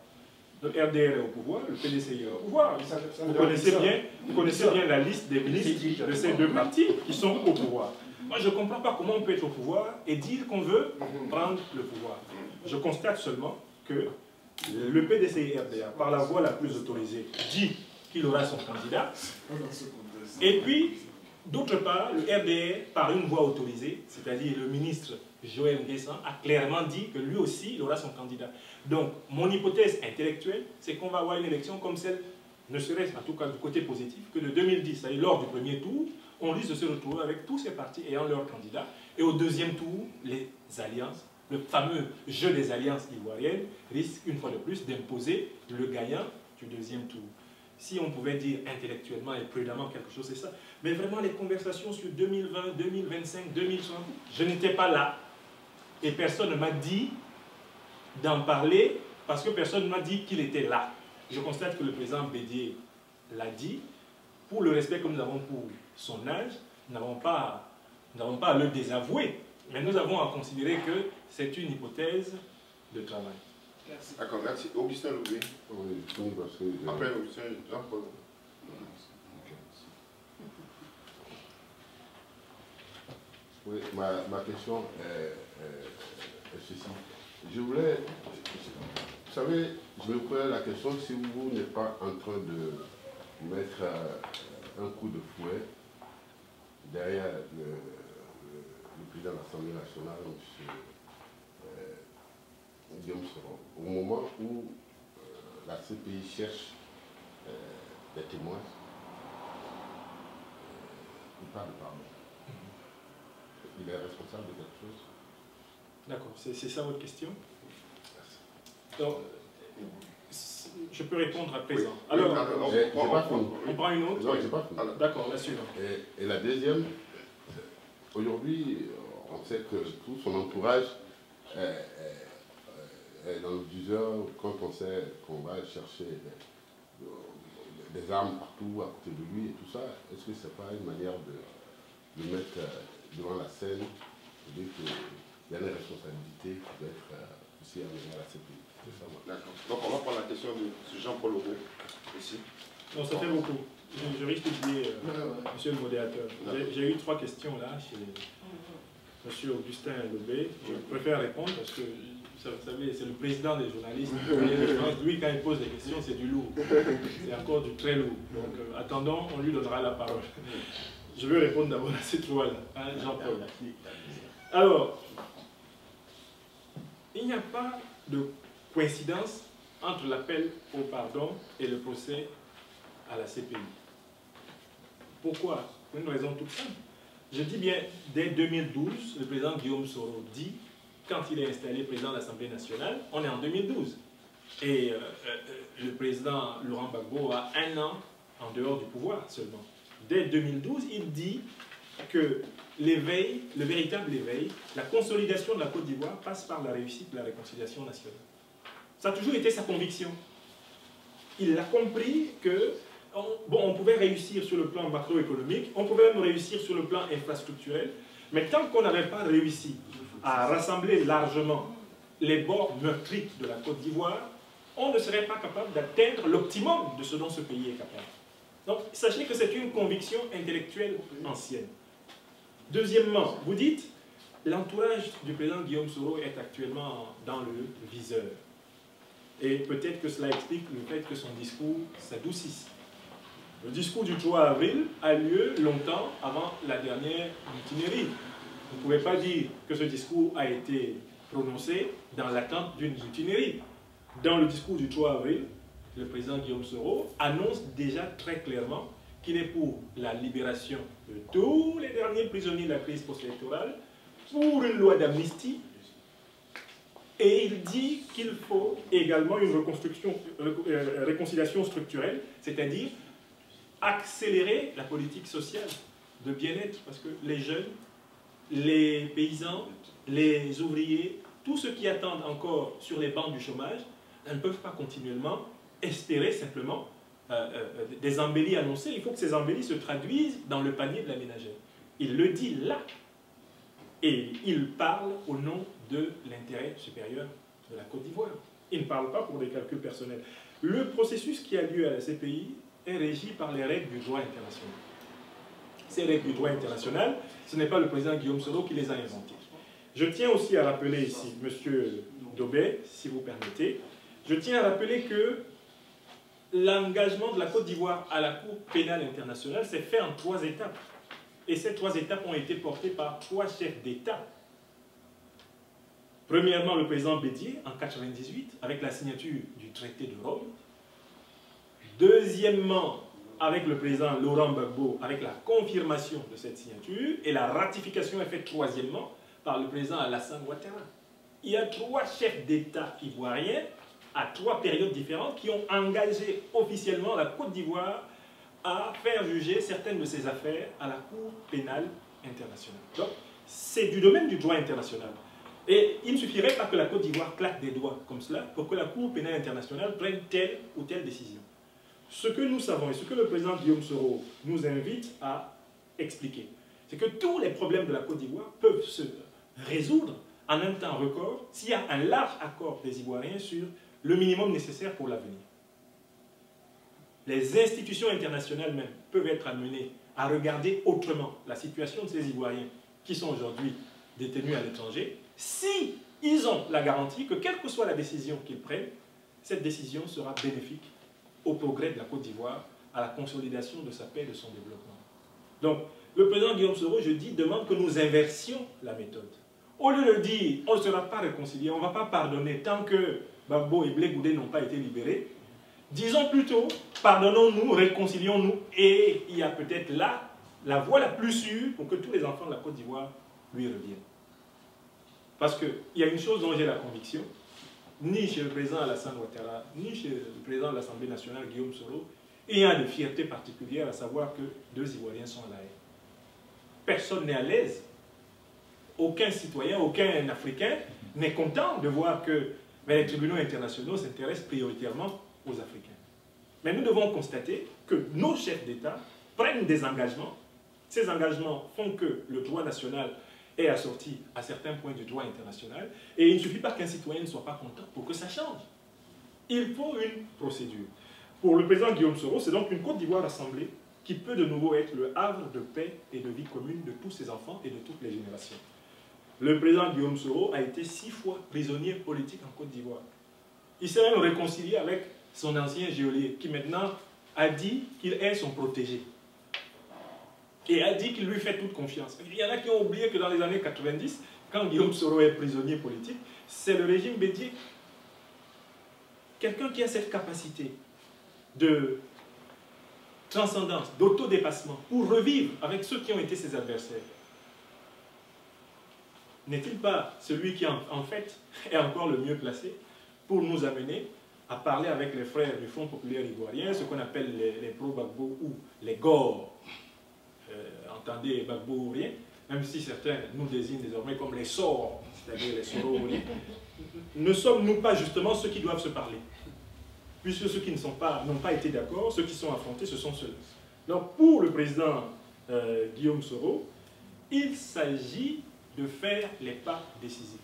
Le RDR est au pouvoir, le PDCI est au pouvoir. Vous connaissez bien la liste des ministres de ces deux partis qui sont au pouvoir. Moi, je ne comprends pas comment on peut être au pouvoir et dire qu'on veut prendre le pouvoir. Je constate seulement que le PDCI-RDA, par la voie la plus autorisée, dit qu'il aura son candidat. Et puis, d'autre part, le RDR, par une voie autorisée, c'est-à-dire le ministre Joël Guessant, a clairement dit que lui aussi, il aura son candidat. Donc, mon hypothèse intellectuelle, c'est qu'on va avoir une élection comme celle, ne serait-ce en tout cas du côté positif, que de 2010, c'est-à-dire lors du premier tour, on risque de se retrouver avec tous ces partis ayant leur candidat, et au deuxième tour, les alliances, le fameux jeu des alliances ivoiriennes, risque une fois de plus d'imposer le gagnant du deuxième tour. Si on pouvait dire intellectuellement et prudemment quelque chose, c'est ça. Mais vraiment, les conversations sur 2020, 2025, 2030, je n'étais pas là. Et personne ne m'a dit d'en parler parce que personne ne m'a dit qu'il était là. Je constate que le président Bédié l'a dit. Pour le respect que nous avons pour son âge, nous Nous n'avons pas à le désavouer, mais nous avons à considérer que c'est une hypothèse de travail. Merci. D'accord, merci. Augustin Loubé. Oui, parce que... Après Augustin, Jean-Paul. Oui, ma question est ceci. Je voulais... Vous savez, je me posais la question si vous n'êtes pas en train de mettre un coup de fouet derrière le président de l'Assemblée nationale, M. Guillaume Soro, au moment où la CPI cherche des témoins, il parle de pardon. Il est responsable de quelque chose? D'accord, c'est ça votre question? Donc, je peux répondre à présent. Oui. Alors, on prend une autre? Non, j'ai pas fini. D'accord, la suivante. Et la deuxième, aujourd'hui, on sait que tout son entourage est dans le viseur quand on sait qu'on va chercher des armes partout à côté de lui et tout ça. Est-ce que ce n'est pas une manière de mettre devant la scène, de dire qu'il y a une responsabilité qui doit être aussi amenée à la CPI? D'accord. Donc on va prendre la question de Jean-Paul Legault, ici. Non, ça fait beaucoup. Je risque d'oublier, monsieur le modérateur. J'ai eu 3 questions là chez monsieur Augustin Lobé. Je préfère répondre parce que, vous savez, c'est le président des journalistes. Lui, quand il pose des questions, c'est du lourd. C'est encore du très lourd. Donc, attendons, on lui donnera la parole. Je vais répondre d'abord à ces 3-là, hein, Jean-Paul. Alors, il n'y a pas de coïncidence entre l'appel au pardon et le procès à la CPI. Pourquoi? Pour une raison toute simple. Je dis bien, dès 2012, le président Guillaume Soro dit, quand il est installé président de l'Assemblée nationale, on est en 2012. Et le président Laurent Gbagbo a 1 an en dehors du pouvoir seulement. Dès 2012, il dit que l'éveil, le véritable éveil, la consolidation de la Côte d'Ivoire passe par la réussite de la réconciliation nationale. Ça a toujours été sa conviction. Il a compris que on pouvait réussir sur le plan macroéconomique, on pouvait même réussir sur le plan infrastructurel, mais tant qu'on n'avait pas réussi à rassembler largement les bords meurtris de la Côte d'Ivoire, on ne serait pas capable d'atteindre l'optimum de ce dont ce pays est capable. Donc, sachez que c'est une conviction intellectuelle ancienne. Deuxièmement, vous dites, l'entourage du président Guillaume Soro est actuellement dans le viseur. Et peut-être que cela explique le fait que son discours s'adoucisse. Le discours du 3 avril a lieu longtemps avant la dernière mutinerie. Vous ne pouvez pas dire que ce discours a été prononcé dans l'attente d'une mutinerie. Dans le discours du 3 avril, le président Guillaume Soro annonce déjà très clairement qu'il est pour la libération de tous les derniers prisonniers de la crise post-électorale, pour une loi d'amnistie, et il dit qu'il faut également une réconciliation structurelle, c'est-à-dire accélérer la politique sociale de bien-être, parce que les jeunes, les paysans, les ouvriers, tous ceux qui attendent encore sur les bancs du chômage, ne peuvent pas continuellement espérer simplement des embellis annoncés. Il faut que ces embellis se traduisent dans le panier de la ménagère. Il le dit là. Et il parle au nom de l'intérêt supérieur de la Côte d'Ivoire. Il ne parle pas pour des calculs personnels. Le processus qui a lieu à la CPI est régi par les règles du droit international. Ces règles du droit international, ce n'est pas le président Guillaume Soro qui les a inventées. Je tiens aussi à rappeler ici, monsieur Dobé, si vous permettez, je tiens à rappeler que l'engagement de la Côte d'Ivoire à la Cour pénale internationale s'est fait en 3 étapes. Et ces 3 étapes ont été portées par 3 chefs d'État. Premièrement, le président Bédier, en 1998, avec la signature du traité de Rome. Deuxièmement, avec le président Laurent Gbagbo, avec la confirmation de cette signature. Et la ratification est faite troisièmement par le président Alassane Ouattara. Il y a 3 chefs d'État ivoiriens, à 3 périodes différentes, qui ont engagé officiellement la Côte d'Ivoire à faire juger certaines de ses affaires à la Cour pénale internationale. Donc, c'est du domaine du droit international. Et il ne suffirait pas que la Côte d'Ivoire claque des doigts comme cela pour que la Cour pénale internationale prenne telle ou telle décision. Ce que nous savons et ce que le président Guillaume Soro nous invite à expliquer, c'est que tous les problèmes de la Côte d'Ivoire peuvent se résoudre en un temps record s'il y a un large accord des Ivoiriens sur le minimum nécessaire pour l'avenir. Les institutions internationales même peuvent être amenées à regarder autrement la situation de ces Ivoiriens qui sont aujourd'hui détenus à l'étranger, si ils ont la garantie que quelle que soit la décision qu'ils prennent, cette décision sera bénéfique au progrès de la Côte d'Ivoire, à la consolidation de sa paix et de son développement. Donc, le président Guillaume Soro, je dis, demande que nous inversions la méthode. Au lieu de dire, on ne sera pas réconcilié, on ne va pas pardonner tant que Gbagbo et Blé Goudé n'ont pas été libérés, disons plutôt, pardonnons-nous, réconcilions-nous, et il y a peut-être là la voie la plus sûre pour que tous les enfants de la Côte d'Ivoire lui reviennent. Parce qu'il y a une chose dont j'ai la conviction, ni chez le président Alassane Ouattara, ni chez le président de l'Assemblée nationale, Guillaume Soro, il y a une fierté particulière à savoir que 2 Ivoiriens sont à la haine. Personne n'est à l'aise. Aucun citoyen, aucun Africain n'est content de voir que les tribunaux internationaux s'intéressent prioritairement aux Africains. Mais nous devons constater que nos chefs d'État prennent des engagements. Ces engagements font que le droit national est assorti à certains points du droit international. Et il ne suffit pas qu'un citoyen ne soit pas content pour que ça change. Il faut une procédure. Pour le président Guillaume Soro, c'est donc une Côte d'Ivoire rassemblée qui peut de nouveau être le havre de paix et de vie commune de tous ses enfants et de toutes les générations. Le président Guillaume Soro a été 6 fois prisonnier politique en Côte d'Ivoire. Il s'est même réconcilié avec son ancien geôlier, qui maintenant a dit qu'il est son protégé. Et a dit qu'il lui fait toute confiance. Il y en a qui ont oublié que dans les années 90, quand Guillaume Soro est prisonnier politique, c'est le régime Bédié. Quelqu'un qui a cette capacité de transcendance, d'autodépassement, pour revivre avec ceux qui ont été ses adversaires. N'est-il pas celui qui, en fait, est encore le mieux placé pour nous amener à parler avec les frères du Front populaire ivoirien, ce qu'on appelle les pro-Gbagbo ou les GOR, entendez Gbagbo ou rien, même si certains nous désignent désormais comme les sorts, c'est-à-dire les Soro-Oulés, ne sommes-nous pas justement ceux qui doivent se parler? Puisque ceux qui n'ont pas été d'accord, ceux qui sont affrontés, ce sont ceux-là. Donc pour le président Guillaume Soro, il s'agit de faire les pas décisifs.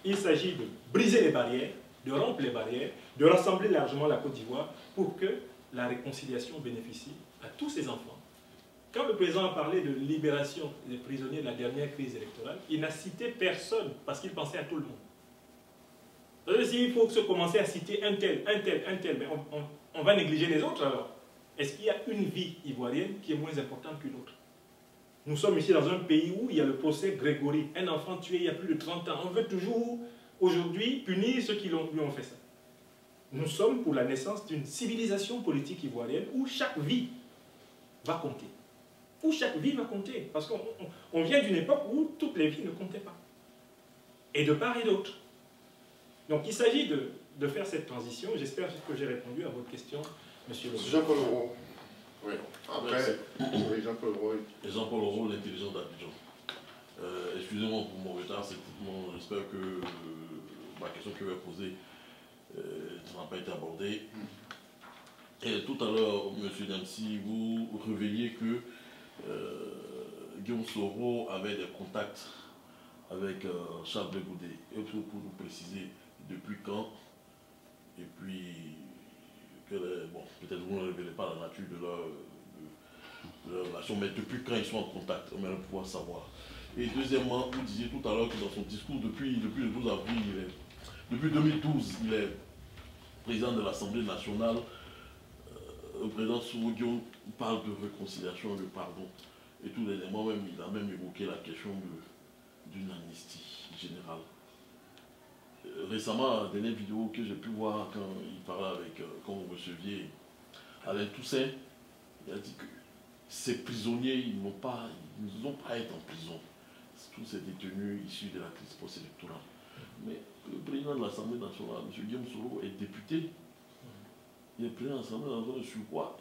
Il s'agit de briser les barrières, de rompre les barrières, de rassembler largement la Côte d'Ivoire pour que la réconciliation bénéficie à tous ses enfants. Quand le président a parlé de libération des prisonniers de la dernière crise électorale, il n'a cité personne parce qu'il pensait à tout le monde. S'il faut se commencer à citer un tel, mais on va négliger les autres alors. Est-ce qu'il y a une vie ivoirienne qui est moins importante qu'une autre? Nous sommes ici dans un pays où il y a le procès Grégory, un enfant tué il y a plus de 30 ans. On veut toujours, aujourd'hui, punir ceux qui lui ont fait ça. Nous sommes pour la naissance d'une civilisation politique ivoirienne où chaque vie va compter. Où chaque vie va compter. Parce qu'on vient d'une époque où toutes les vies ne comptaient pas. Et de part et d'autre. Donc il s'agit de faire cette transition. J'espère que j'ai répondu à votre question, monsieur le Monsieur Jean-Paul Leroux. Oui. Après, oui, Jean-Paul Leroux. Jean-Paul Leroux, l'intelligent d'Abidjan. Excusez-moi pour mon retard, j'espère que ma question que je vais poser n'a pas été abordée. Et tout à l'heure, monsieur Damsi, vous réveillez que Guillaume Soro avait des contacts avec Charles Blé Goudé. Et pour nous préciser depuis quand, et puis bon, peut-être vous ne révélez pas la nature de leur relation, mais depuis quand ils sont en contact, on aimerait pouvoir savoir. Et deuxièmement, vous disiez tout à l'heure que dans son discours, depuis le 12 avril, depuis 2012, il est président de l'Assemblée nationale. Le président Soro Guillaume parle de réconciliation, de pardon et tous les éléments. Même, il a même évoqué la question d'une amnistie générale. Récemment, la dernière vidéo que j'ai pu voir quand il parlait avec, quand vous receviez Alain Toussaint, il a dit que ces prisonniers, ils n'ont pas à être en prison. Tous ces détenus issus de la crise post-électorale. Mais le président de l'Assemblée nationale, M. Guillaume Soro, est député. Il est président de l'Assemblée nationale sur quoi?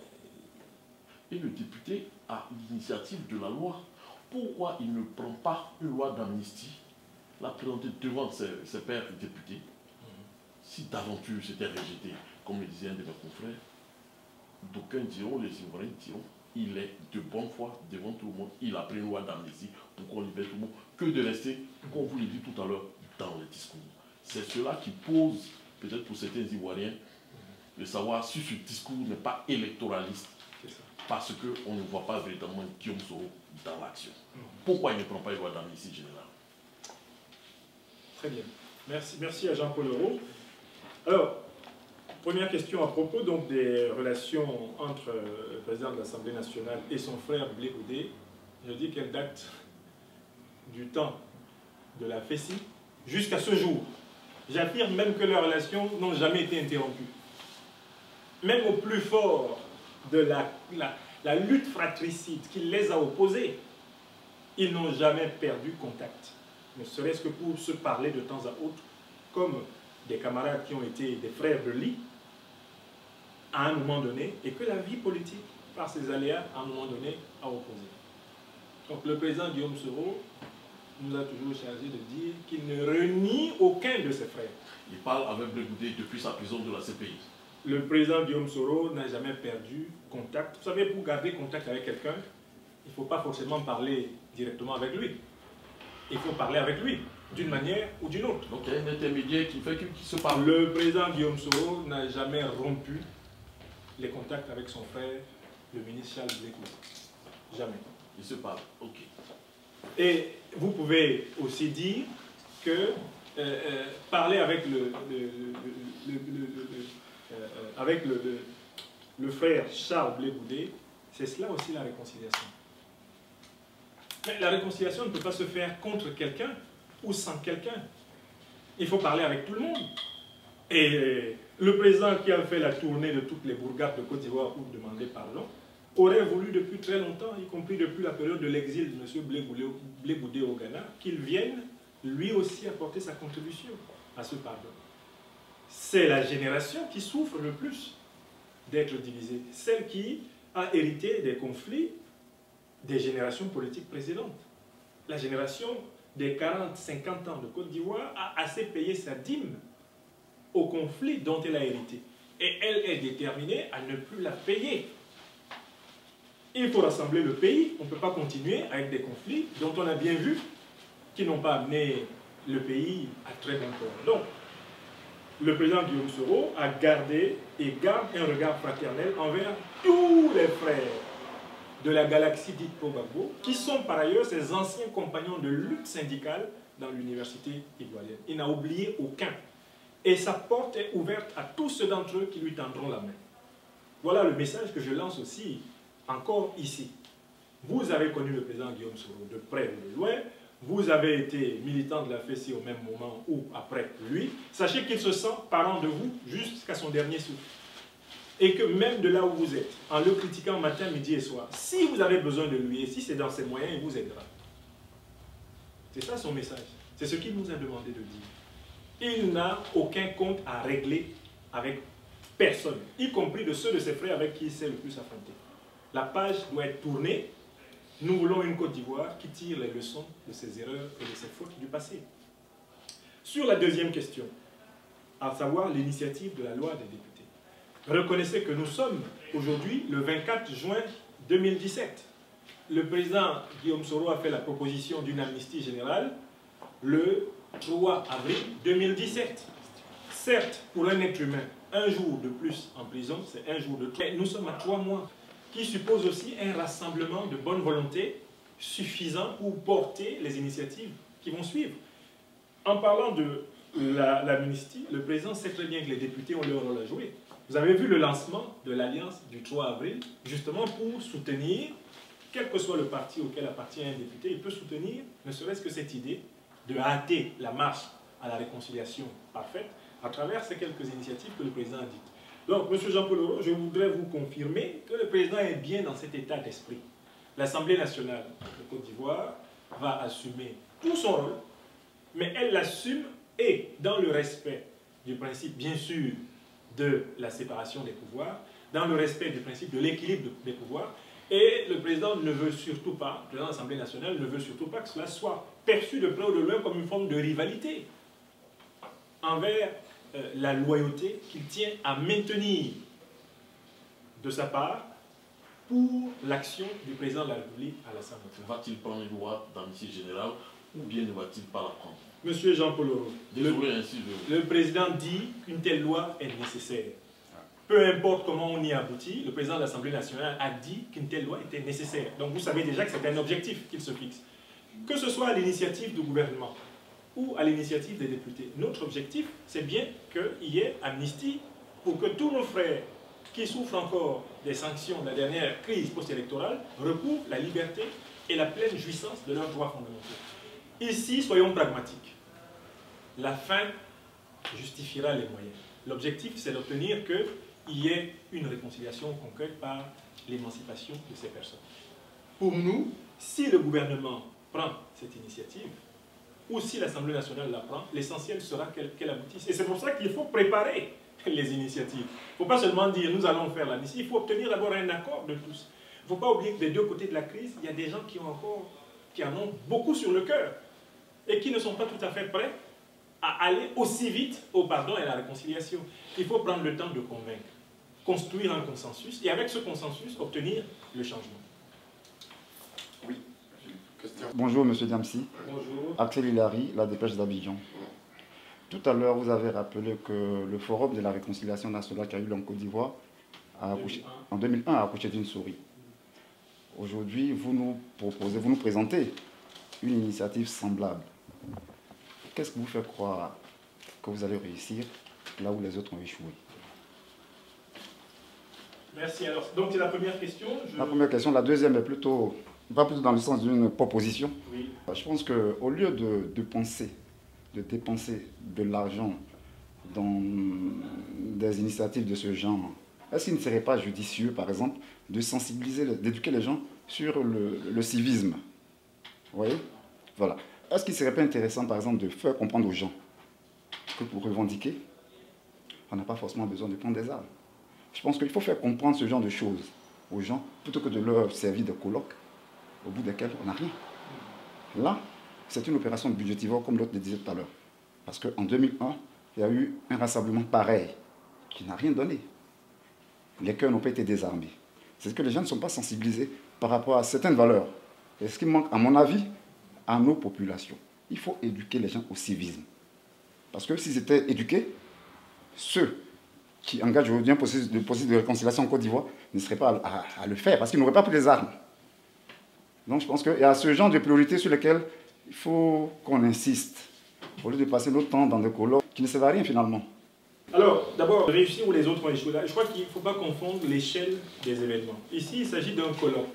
Et le député a l'initiative de la loi. Pourquoi il ne prend pas une loi d'amnistie, la présenter devant ses pairs députés, si d'aventure c'était rejeté, comme le disait un de mes confrères, d'aucuns diront, les Ivoiriens diront, il est de bonne foi devant tout le monde. Il a pris une loi d'amnistie pour qu'on libère tout le monde, que de rester, comme vous l'avez dit tout à l'heure, dans les discours. C'est cela qui pose, peut-être pour certains Ivoiriens, de savoir si ce discours n'est pas électoraliste, parce qu'on ne voit pas véritablement Guillaume Soro dans l'action. Pourquoi il ne prend pas une loi d'amnistie générale? Très bien. Merci à Jean-Paul Leroux. Alors, première question à propos donc, des relations entre le président de l'Assemblée nationale et son frère Blé Goudé. Je dis qu'elle date du temps de la FESI jusqu'à ce jour. J'affirme même que leurs relations n'ont jamais été interrompues. Même au plus fort de la lutte fratricide qui les a opposés, ils n'ont jamais perdu contact. Ne serait-ce que pour se parler de temps à autre, comme des camarades qui ont été des frères de lit, à un moment donné, et que la vie politique, par ses aléas, à un moment donné, a opposé. Donc le président Guillaume Soro nous a toujours chargé de dire qu'il ne renie aucun de ses frères. Il parle avec Blé Goudé depuis sa prison de la CPI. Le président Guillaume Soro n'a jamais perdu contact. Vous savez, pour garder contact avec quelqu'un, il ne faut pas forcément parler directement avec lui. Il faut parler avec lui, d'une manière ou d'une autre. Donc il y a un intermédiaire qui fait qu'il se parle. Le président Guillaume Soro n'a jamais rompu les contacts avec son frère, le ministre Charles Blé Goudé. Jamais. Il se parle, ok. Et vous pouvez aussi dire que parler avec le frère Charles Blé Goudé, c'est cela aussi la réconciliation. Mais la réconciliation ne peut pas se faire contre quelqu'un ou sans quelqu'un. Il faut parler avec tout le monde. Et le président qui a fait la tournée de toutes les bourgades de Côte d'Ivoire pour demander pardon, aurait voulu depuis très longtemps, y compris depuis la période de l'exil de M. Blé Goudé au Ghana, qu'il vienne lui aussi apporter sa contribution à ce pardon. C'est la génération qui souffre le plus d'être divisée, celle qui a hérité des conflits des générations politiques précédentes. La génération des 40-50 ans de Côte d'Ivoire a assez payé sa dîme au conflit dont elle a hérité. Et elle est déterminée à ne plus la payer. Il faut rassembler le pays. On ne peut pas continuer avec des conflits dont on a bien vu qui n'ont pas amené le pays à très bon port. Donc, le président Guillaume Soro a gardé et garde un regard fraternel envers tous les frères de la galaxie dite Gbagbo, qui sont par ailleurs ses anciens compagnons de lutte syndicale dans l'université ivoirienne. Il n'a oublié aucun. Et sa porte est ouverte à tous ceux d'entre eux qui lui tendront la main. Voilà le message que je lance aussi encore ici. Vous avez connu le président Guillaume Soro de près ou de loin. Vous avez été militant de la FESI au même moment ou après lui. Sachez qu'il se sent parent de vous jusqu'à son dernier souffle. Et que même de là où vous êtes, en le critiquant matin, midi et soir, si vous avez besoin de lui et si c'est dans ses moyens, il vous aidera. C'est ça son message. C'est ce qu'il nous a demandé de dire. Il n'a aucun compte à régler avec personne, y compris de ceux de ses frères avec qui il s'est le plus affronté. La page doit être tournée. Nous voulons une Côte d'Ivoire qui tire les leçons de ses erreurs et de ses fautes du passé. Sur la deuxième question, à savoir l'initiative de la loi des députés. Reconnaissez que nous sommes aujourd'hui le 24 juin 2017. Le président Guillaume Soro a fait la proposition d'une amnistie générale le 3 avril 2017. Certes, pour un être humain, un jour de plus en prison, c'est un jour de trop. Nous sommes à 3 mois, qui suppose aussi un rassemblement de bonne volonté suffisant pour porter les initiatives qui vont suivre. En parlant de l'amnistie, le président sait très bien que les députés ont leur rôle à jouer. Vous avez vu le lancement de l'Alliance du 3 avril, justement pour soutenir, quel que soit le parti auquel appartient un député, il peut soutenir, ne serait-ce que cette idée de hâter la marche à la réconciliation parfaite à travers ces quelques initiatives que le président a dites. Donc, M. Jean-Paul Leroux, je voudrais vous confirmer que le président est bien dans cet état d'esprit. L'Assemblée nationale de Côte d'Ivoire va assumer tout son rôle, mais elle l'assume et dans le respect du principe, bien sûr, de la séparation des pouvoirs, dans le respect du principe de l'équilibre des pouvoirs, et le président ne veut surtout pas, le président de l'Assemblée nationale ne veut surtout pas que cela soit perçu de près ou de loin comme une forme de rivalité envers la loyauté qu'il tient à maintenir de sa part pour l'action du président de la République à l'Assemblée. Va-t-il prendre une loi d'amnistie générale ou bien ne va-t-il pas la prendre? Monsieur Jean-Paul Oro, ainsi le président dit qu'une telle loi est nécessaire. Peu importe comment on y aboutit, le président de l'Assemblée nationale a dit qu'une telle loi était nécessaire. Donc vous savez déjà que c'est un objectif qu'il se fixe. Que ce soit à l'initiative du gouvernement ou à l'initiative des députés, notre objectif, c'est bien qu'il y ait amnistie pour que tous nos frères qui souffrent encore des sanctions de la dernière crise post-électorale recouvrent la liberté et la pleine jouissance de leurs droits fondamentaux. Ici, soyons pragmatiques. La fin justifiera les moyens. L'objectif, c'est d'obtenir qu'il y ait une réconciliation concrète par l'émancipation de ces personnes. Pour nous, si le gouvernement prend cette initiative, ou si l'Assemblée nationale la prend, l'essentiel sera qu'elle aboutisse. Et c'est pour ça qu'il faut préparer les initiatives. Il ne faut pas seulement dire nous allons faire l'amnistie, il faut obtenir d'abord un accord de tous. Il ne faut pas oublier que des deux côtés de la crise, il y a des gens qui en ont beaucoup sur le cœur et qui ne sont pas tout à fait prêts à aller aussi vite au pardon et à la réconciliation. Il faut prendre le temps de convaincre, construire un consensus et avec ce consensus, obtenir le changement. Oui, question. Bonjour Monsieur Diamsi. Bonjour. Axel Hilary, La Dépêche d'Abidjan. Tout à l'heure, vous avez rappelé que le Forum de la réconciliation nationale qui a eu lieu en Côte d'Ivoire en 2001 a accouché d'une souris. Aujourd'hui, vous nous présentez une initiative semblable. Qu'est-ce qui vous fait croire que vous allez réussir là où les autres ont échoué? Merci. Alors, donc c'est la première question. La première question. La deuxième est plutôt dans le sens d'une proposition. Oui. Je pense qu'au lieu de dépenser de l'argent dans des initiatives de ce genre, est-ce qu'il ne serait pas judicieux, par exemple, de sensibiliser, d'éduquer les gens sur le civisme? Vous voyez? Voilà. Est-ce qu'il ne serait pas intéressant, par exemple, de faire comprendre aux gens que pour revendiquer, on n'a pas forcément besoin de prendre des armes? Je pense qu'il faut faire comprendre ce genre de choses aux gens, plutôt que de leur servir de colloques, au bout desquels on n'a rien. Là, c'est une opération budgétivore, comme l'autre le disait tout à l'heure. Parce qu'en 2001, il y a eu un rassemblement pareil, qui n'a rien donné. Les cœurs n'ont pas été désarmés. C'est que les gens ne sont pas sensibilisés par rapport à certaines valeurs. Et ce qui manque, à mon avis, à nos populations. Il faut éduquer les gens au civisme. Parce que s'ils étaient éduqués, ceux qui engagent aujourd'hui un processus de réconciliation en Côte d'Ivoire ne seraient pas à le faire, parce qu'ils n'auraient pas pris les armes. Donc je pense qu'il y a ce genre de priorités sur lesquelles il faut qu'on insiste, au lieu de passer notre temps dans des colloques qui ne servent à rien finalement. Alors, d'abord, réussir où les autres ont échoué. Je crois qu'il ne faut pas confondre l'échelle des événements. Ici, il s'agit d'un colloque.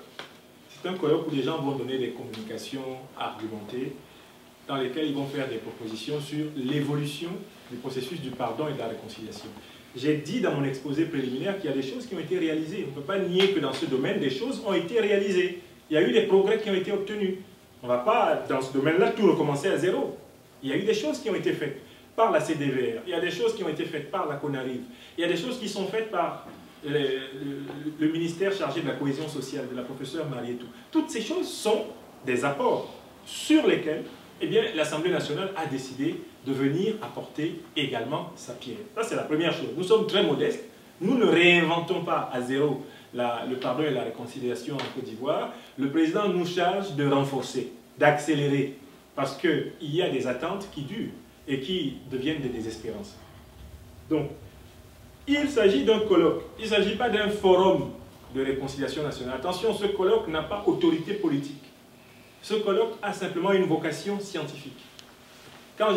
C'est un colloque où les gens vont donner des communications argumentées, dans lesquelles ils vont faire des propositions sur l'évolution du processus du pardon et de la réconciliation. J'ai dit dans mon exposé préliminaire qu'il y a des choses qui ont été réalisées. On ne peut pas nier que dans ce domaine, des choses ont été réalisées. Il y a eu des progrès qui ont été obtenus. On ne va pas, dans ce domaine-là, tout recommencer à zéro. Il y a eu des choses qui ont été faites par la CDVR, il y a des choses qui ont été faites par la CONARIV, il y a des choses qui sont faites par le ministère chargé de la cohésion sociale, de la professeure Marietou. Toutes ces choses sont des apports sur lesquels l'Assemblée nationale a décidé de venir apporter également sa pierre. Ça, c'est la première chose. Nous sommes très modestes. Nous ne réinventons pas à zéro le pardon et la réconciliation en Côte d'Ivoire. Le président nous charge de renforcer, d'accélérer, parce qu'il y a des attentes qui durent et qui deviennent des désespérances. Donc, il s'agit d'un colloque. Il ne s'agit pas d'un forum de réconciliation nationale. Attention, ce colloque n'a pas autorité politique. Ce colloque a simplement une vocation scientifique. Quand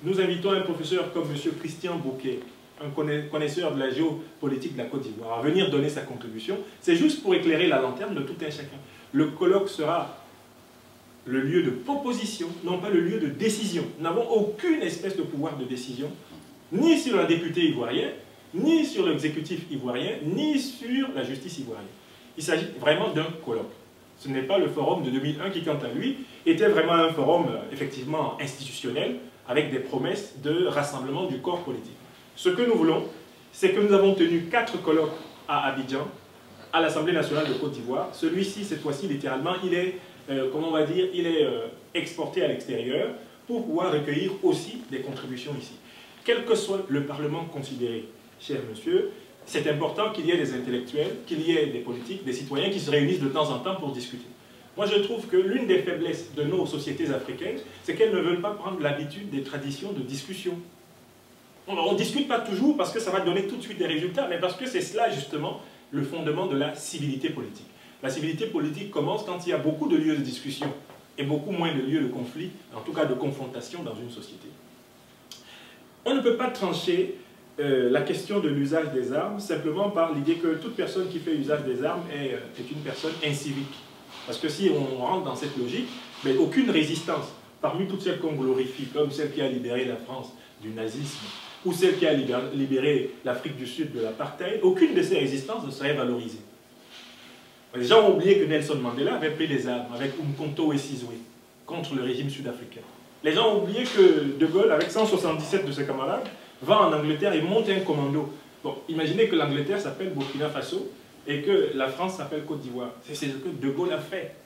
nous invitons un professeur comme M. Christian Bouquet, un connaisseur de la géopolitique de la Côte d'Ivoire, à venir donner sa contribution, c'est juste pour éclairer la lanterne de tout un chacun. Le colloque sera le lieu de proposition, non pas le lieu de décision. Nous n'avons aucune espèce de pouvoir de décision, ni sur un député ivoirien, ni sur l'exécutif ivoirien, ni sur la justice ivoirienne. Il s'agit vraiment d'un colloque. Ce n'est pas le forum de 2001 qui, quant à lui, était vraiment un forum effectivement institutionnel, avec des promesses de rassemblement du corps politique. Ce que nous voulons, c'est que nous avons tenu 4 colloques à Abidjan, à l'Assemblée nationale de Côte d'Ivoire. Celui-ci, cette fois-ci, littéralement, il est comment on va dire, il est exporté à l'extérieur pour pouvoir recueillir aussi des contributions ici. Quel que soit le Parlement considéré, cher monsieur, c'est important qu'il y ait des intellectuels, qu'il y ait des politiques, des citoyens qui se réunissent de temps en temps pour discuter. Moi, je trouve que l'une des faiblesses de nos sociétés africaines, c'est qu'elles ne veulent pas prendre l'habitude des traditions de discussion. On ne discute pas toujours parce que ça va donner tout de suite des résultats, mais parce que c'est cela, justement, le fondement de la civilité politique. La civilité politique commence quand il y a beaucoup de lieux de discussion et beaucoup moins de lieux de conflit, en tout cas de confrontation dans une société. On ne peut pas trancher la question de l'usage des armes simplement par l'idée que toute personne qui fait usage des armes est une personne incivique. Parce que si on rentre dans cette logique, mais aucune résistance, parmi toutes celles qu'on glorifie, comme celle qui a libéré la France du nazisme, ou celle qui a libéré l'Afrique du Sud de l'apartheid, aucune de ces résistances ne serait valorisée. Les gens ont oublié que Nelson Mandela avait pris les armes avec Umkhonto we Sizwe contre le régime sud-africain. Les gens ont oublié que De Gaulle, avec 177 de ses camarades, va en Angleterre et monte un commando. Bon, imaginez que l'Angleterre s'appelle Burkina Faso et que la France s'appelle Côte d'Ivoire. C'est ce que De Gaulle a fait.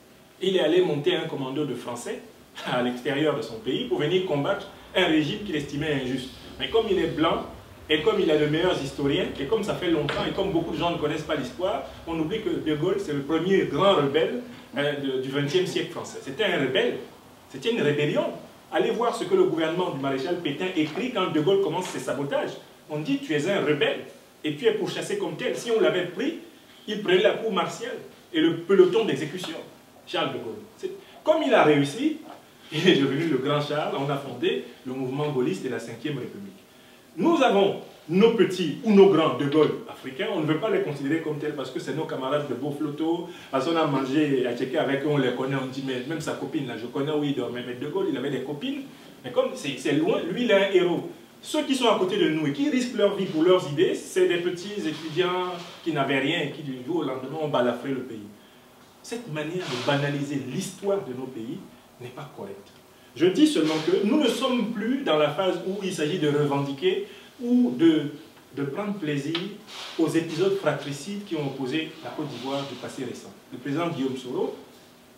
Il est allé monter un commando de Français à l'extérieur de son pays pour venir combattre un régime qu'il estimait injuste. Mais comme il est blanc, et comme il a de meilleurs historiens, et comme ça fait longtemps, et comme beaucoup de gens ne connaissent pas l'histoire, on oublie que De Gaulle, c'est le premier grand rebelle du XXe siècle français. C'était un rebelle, c'était une rébellion. Allez voir ce que le gouvernement du maréchal Pétain écrit quand De Gaulle commence ses sabotages. On dit, tu es un rebelle, et tu es pourchassé comme tel. Si on l'avait pris, il prenait la cour martiale et le peloton d'exécution. Charles de Gaulle. Comme il a réussi, il est devenu le grand Charles, on a fondé le mouvement gaulliste et la 5e République. Nous avons nos petits ou nos grands de Gaulle africains, on ne veut pas les considérer comme tels parce que c'est nos camarades de Beaufloto, parce qu'on a mangé à checker avec eux, on les connaît, on dit, mais même sa copine là, je connais où il dormait, mais De Gaulle, il avait des copines, mais comme c'est loin, lui il est un héros. Ceux qui sont à côté de nous et qui risquent leur vie pour leurs idées, c'est des petits étudiants qui n'avaient rien et qui du jour au lendemain ont balafré le pays. Cette manière de banaliser l'histoire de nos pays n'est pas correcte. Je dis seulement que nous ne sommes plus dans la phase où il s'agit de revendiquer ou de prendre plaisir aux épisodes fratricides qui ont opposé la Côte d'Ivoire du passé récent. Le président Guillaume Soro,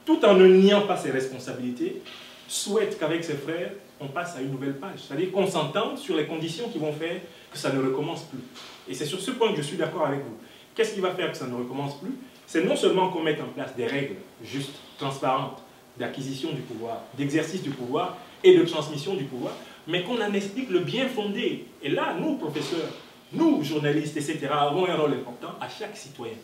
tout en ne niant pas ses responsabilités, souhaite qu'avec ses frères, on passe à une nouvelle page. C'est-à-dire qu'on s'entende sur les conditions qui vont faire que ça ne recommence plus. Et c'est sur ce point que je suis d'accord avec vous. Qu'est-ce qui va faire que ça ne recommence plus? C'est non seulement qu'on mette en place des règles justes, transparentes, d'acquisition du pouvoir, d'exercice du pouvoir et de transmission du pouvoir, mais qu'on en explique le bien fondé. Et là, nous, professeurs, nous, journalistes, etc., avons un rôle important à chaque citoyen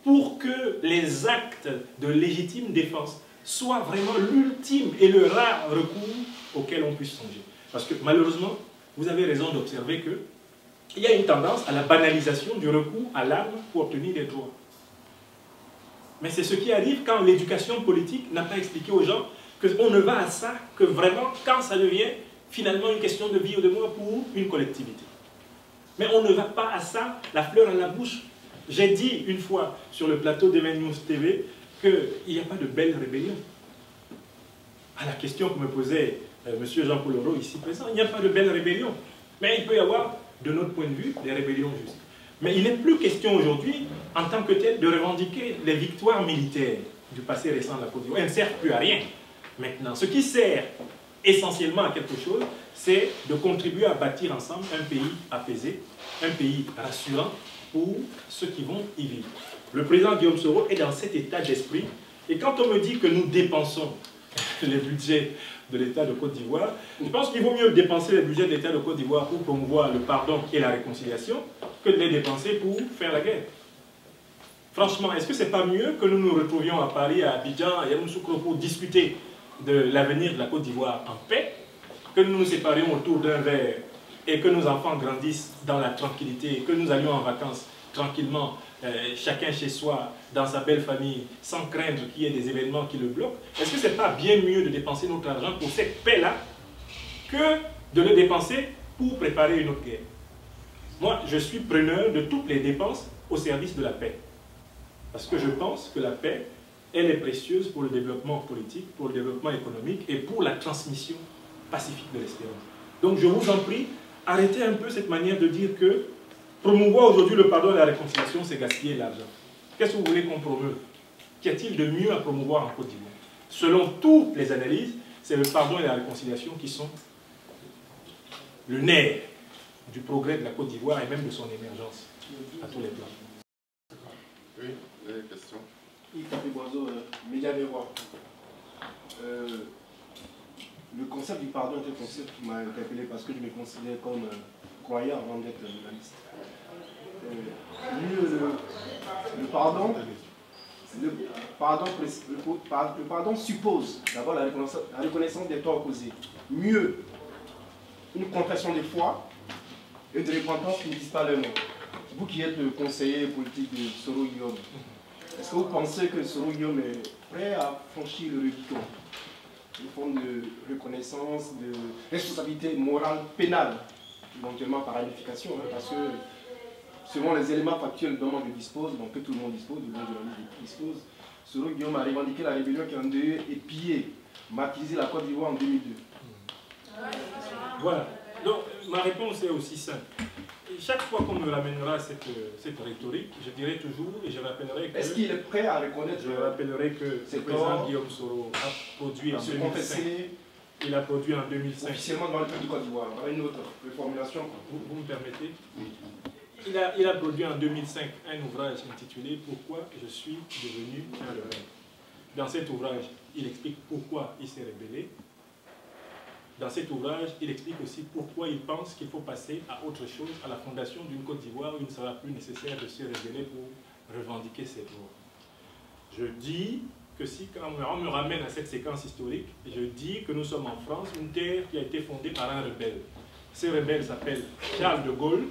pour que les actes de légitime défense soient vraiment l'ultime et le rare recours auquel on puisse songer. Parce que malheureusement, vous avez raison d'observer qu'il y a une tendance à la banalisation du recours à l'arme pour obtenir des droits. Mais c'est ce qui arrive quand l'éducation politique n'a pas expliqué aux gens qu'on ne va à ça que vraiment quand ça devient finalement une question de vie ou de mort pour une collectivité. Mais on ne va pas à ça la fleur à la bouche. J'ai dit une fois sur le plateau d'Even News TV qu'il n'y a pas de belle rébellion. À la question que me posait M. Jean-Paul Oro ici présent, il n'y a pas de belle rébellion. Mais il peut y avoir, de notre point de vue, des rébellions justes. Mais il n'est plus question aujourd'hui, en tant que tel, de revendiquer les victoires militaires du passé récent de la Côte d'Ivoire. Elles ne servent plus à rien. Maintenant, ce qui sert essentiellement à quelque chose, c'est de contribuer à bâtir ensemble un pays apaisé, un pays rassurant pour ceux qui vont y vivre. Le président Guillaume Soro est dans cet état d'esprit. Et quand on me dit que nous dépensons les budgets de l'État de Côte d'Ivoire, je pense qu'il vaut mieux dépenser les budgets de l'État de Côte d'Ivoire pour promouvoir le pardon et la réconciliation que de les dépenser pour faire la guerre. Franchement, est-ce que ce n'est pas mieux que nous nous retrouvions à Paris, à Abidjan, à Yamoussoukro pour discuter de l'avenir de la Côte d'Ivoire en paix, que nous nous séparions autour d'un verre et que nos enfants grandissent dans la tranquillité, que nous allions en vacances tranquillement, chacun chez soi, dans sa belle famille, sans craindre qu'il y ait des événements qui le bloquent? Est-ce que ce n'est pas bien mieux de dépenser notre argent pour cette paix-là que de le dépenser pour préparer une autre guerre? Moi, je suis preneur de toutes les dépenses au service de la paix. Parce que je pense que la paix, elle est précieuse pour le développement politique, pour le développement économique et pour la transmission pacifique de l'espérance. Donc je vous en prie, arrêtez un peu cette manière de dire que promouvoir aujourd'hui le pardon et la réconciliation, c'est gaspiller l'argent. Qu'est-ce que vous voulez qu'on promeuve? Qu'y a-t-il de mieux à promouvoir en Côte d'Ivoire? Selon toutes les analyses, c'est le pardon et la réconciliation qui sont le nerf du progrès de la Côte d'Ivoire et même de son émergence. à tous les plans. Oui, les questions. Yves Capé-Boiseau, Média Miroir. Le concept du pardon est un concept qui m'a interpellé parce que je me considère comme croyant avant d'être journaliste. Le pardon suppose d'abord la reconnaissance des torts causés. Mieux, une confession de foi et de repentance qui ne disent pas leur nom. Vous qui êtes le conseiller politique de Soro Guillaume, est-ce que vous pensez que Soro Guillaume est prêt à franchir le Rubicon? Une forme de reconnaissance, de responsabilité morale, pénale, éventuellement par ramification, hein, parce que selon les éléments factuels dont je dispose, donc que tout le monde dispose, le monde journaliste dispose, Soro Guillaume a revendiqué la rébellion qui en deux et pillé, martyrisé la Côte d'Ivoire en 2002. Voilà. Donc, ma réponse est aussi simple. Et chaque fois qu'on me ramènera cette rhétorique, je dirai toujours et je rappellerai que... Est-ce qu'il est prêt à reconnaître... Je rappellerai que le président Guillaume Soro a produit en 2005. Il a produit en 2005. Officiellement dans le peuple de Côte d'Ivoire. On a une autre reformulation. Vous me permettez? Il a produit en 2005 un ouvrage intitulé « Pourquoi je suis devenu un rebelle ». Dans cet ouvrage, il explique pourquoi il s'est rébellé. Dans cet ouvrage, il explique aussi pourquoi il pense qu'il faut passer à autre chose, à la fondation d'une Côte d'Ivoire où il ne sera plus nécessaire de se rébeller pour revendiquer ses droits. Je dis que si quand on me ramène à cette séquence historique, je dis que nous sommes en France, une terre qui a été fondée par un rebelle. Ce rebelle s'appelle Charles de Gaulle.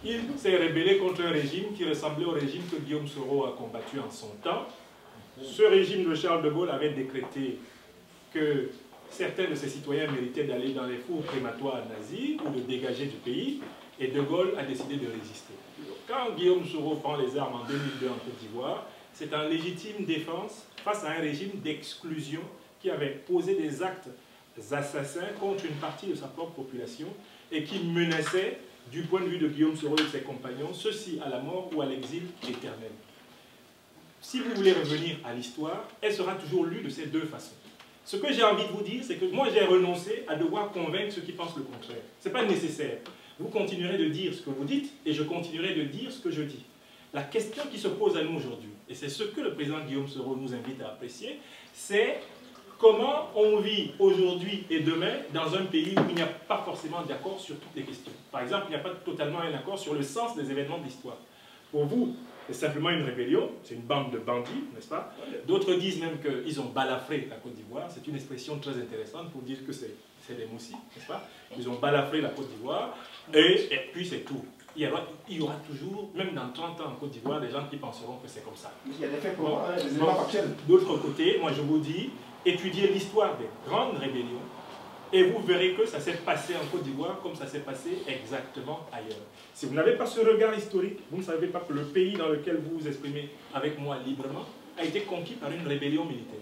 Il s'est rébellé contre un régime qui ressemblait au régime que Guillaume Soro a combattu en son temps. Ce régime de Charles de Gaulle avait décrété que certains de ses citoyens méritaient d'aller dans les fours crématoires nazis ou de dégager du pays, et de Gaulle a décidé de résister. Quand Guillaume Soro prend les armes en 2002 en Côte d'Ivoire, c'est en légitime défense face à un régime d'exclusion qui avait posé des actes assassins contre une partie de sa propre population et qui menaçait, du point de vue de Guillaume Soro et de ses compagnons, ceux-ci à la mort ou à l'exil éternel. Si vous voulez revenir à l'histoire, elle sera toujours lue de ces deux façons. Ce que j'ai envie de vous dire, c'est que moi j'ai renoncé à devoir convaincre ceux qui pensent le contraire. Ce n'est pas nécessaire. Vous continuerez de dire ce que vous dites et je continuerai de dire ce que je dis. La question qui se pose à nous aujourd'hui, et c'est ce que le président Guillaume Soro nous invite à apprécier, c'est comment on vit aujourd'hui et demain dans un pays où il n'y a pas forcément d'accord sur toutes les questions. Par exemple, il n'y a pas totalement un accord sur le sens des événements de l'histoire. Pour vous, c'est simplement une rébellion, c'est une bande de bandits, n'est-ce pas? D'autres disent même qu'ils ont balafré la Côte d'Ivoire, c'est une expression très intéressante pour dire que c'est des moussis, n'est-ce pas? Ils ont balafré la Côte d'Ivoire, et puis c'est tout. Il y aura toujours, même dans 30 ans en Côte d'Ivoire, des gens qui penseront que c'est comme ça. Il y a des faits pour moi, des éléments factuels. D'autre côté, moi je vous dis, étudiez l'histoire des grandes rébellions, et vous verrez que ça s'est passé en Côte d'Ivoire comme ça s'est passé exactement ailleurs. Si vous n'avez pas ce regard historique, vous ne savez pas que le pays dans lequel vous vous exprimez avec moi librement a été conquis par une rébellion militaire.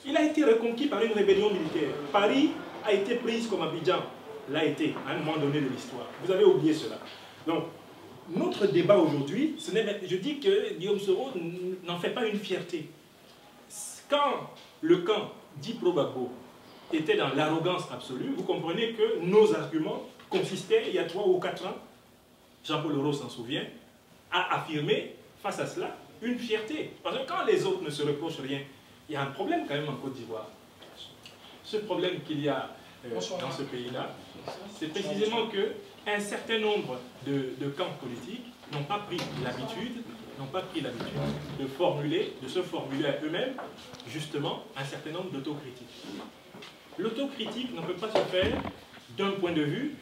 Il a été reconquis par une rébellion militaire. Paris a été prise comme Abidjan l'a été à un moment donné de l'histoire. Vous avez oublié cela. Donc, notre débat aujourd'hui, je dis que Guillaume Soro n'en fait pas une fierté. Quand le camp d'Ipro-Gbagbo était dans l'arrogance absolue, vous comprenez que nos arguments consistaient, il y a 3 ou 4 ans, Jean-Paul Leroux s'en souvient, à affirmer face à cela une fierté. Parce que quand les autres ne se reprochent rien, il y a un problème quand même en Côte d'Ivoire. Ce problème qu'il y a dans ce pays-là, c'est précisément qu'un certain nombre de camps politiques n'ont pas pris l'habitude de se formuler à eux-mêmes, justement, un certain nombre d'autocritiques. L'autocritique ne peut pas se faire d'un point de vue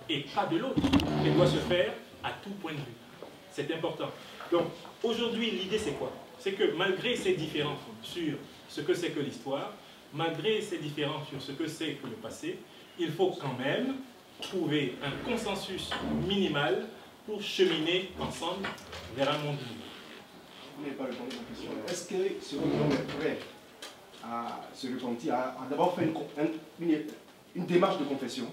et pas de l'autre. Elle doit se faire à tout point de vue. C'est important. Donc, aujourd'hui, l'idée, c'est quoi? C'est que malgré ces différences sur ce que c'est que l'histoire, malgré ces différences sur ce que c'est que le passé, il faut quand même trouver un consensus minimal pour cheminer ensemble vers un monde nouveau. Vous n'avez pas répondu à ma question. Est-ce que ce gouvernement est prêt à se repentir, à d'abord faire une démarche de confession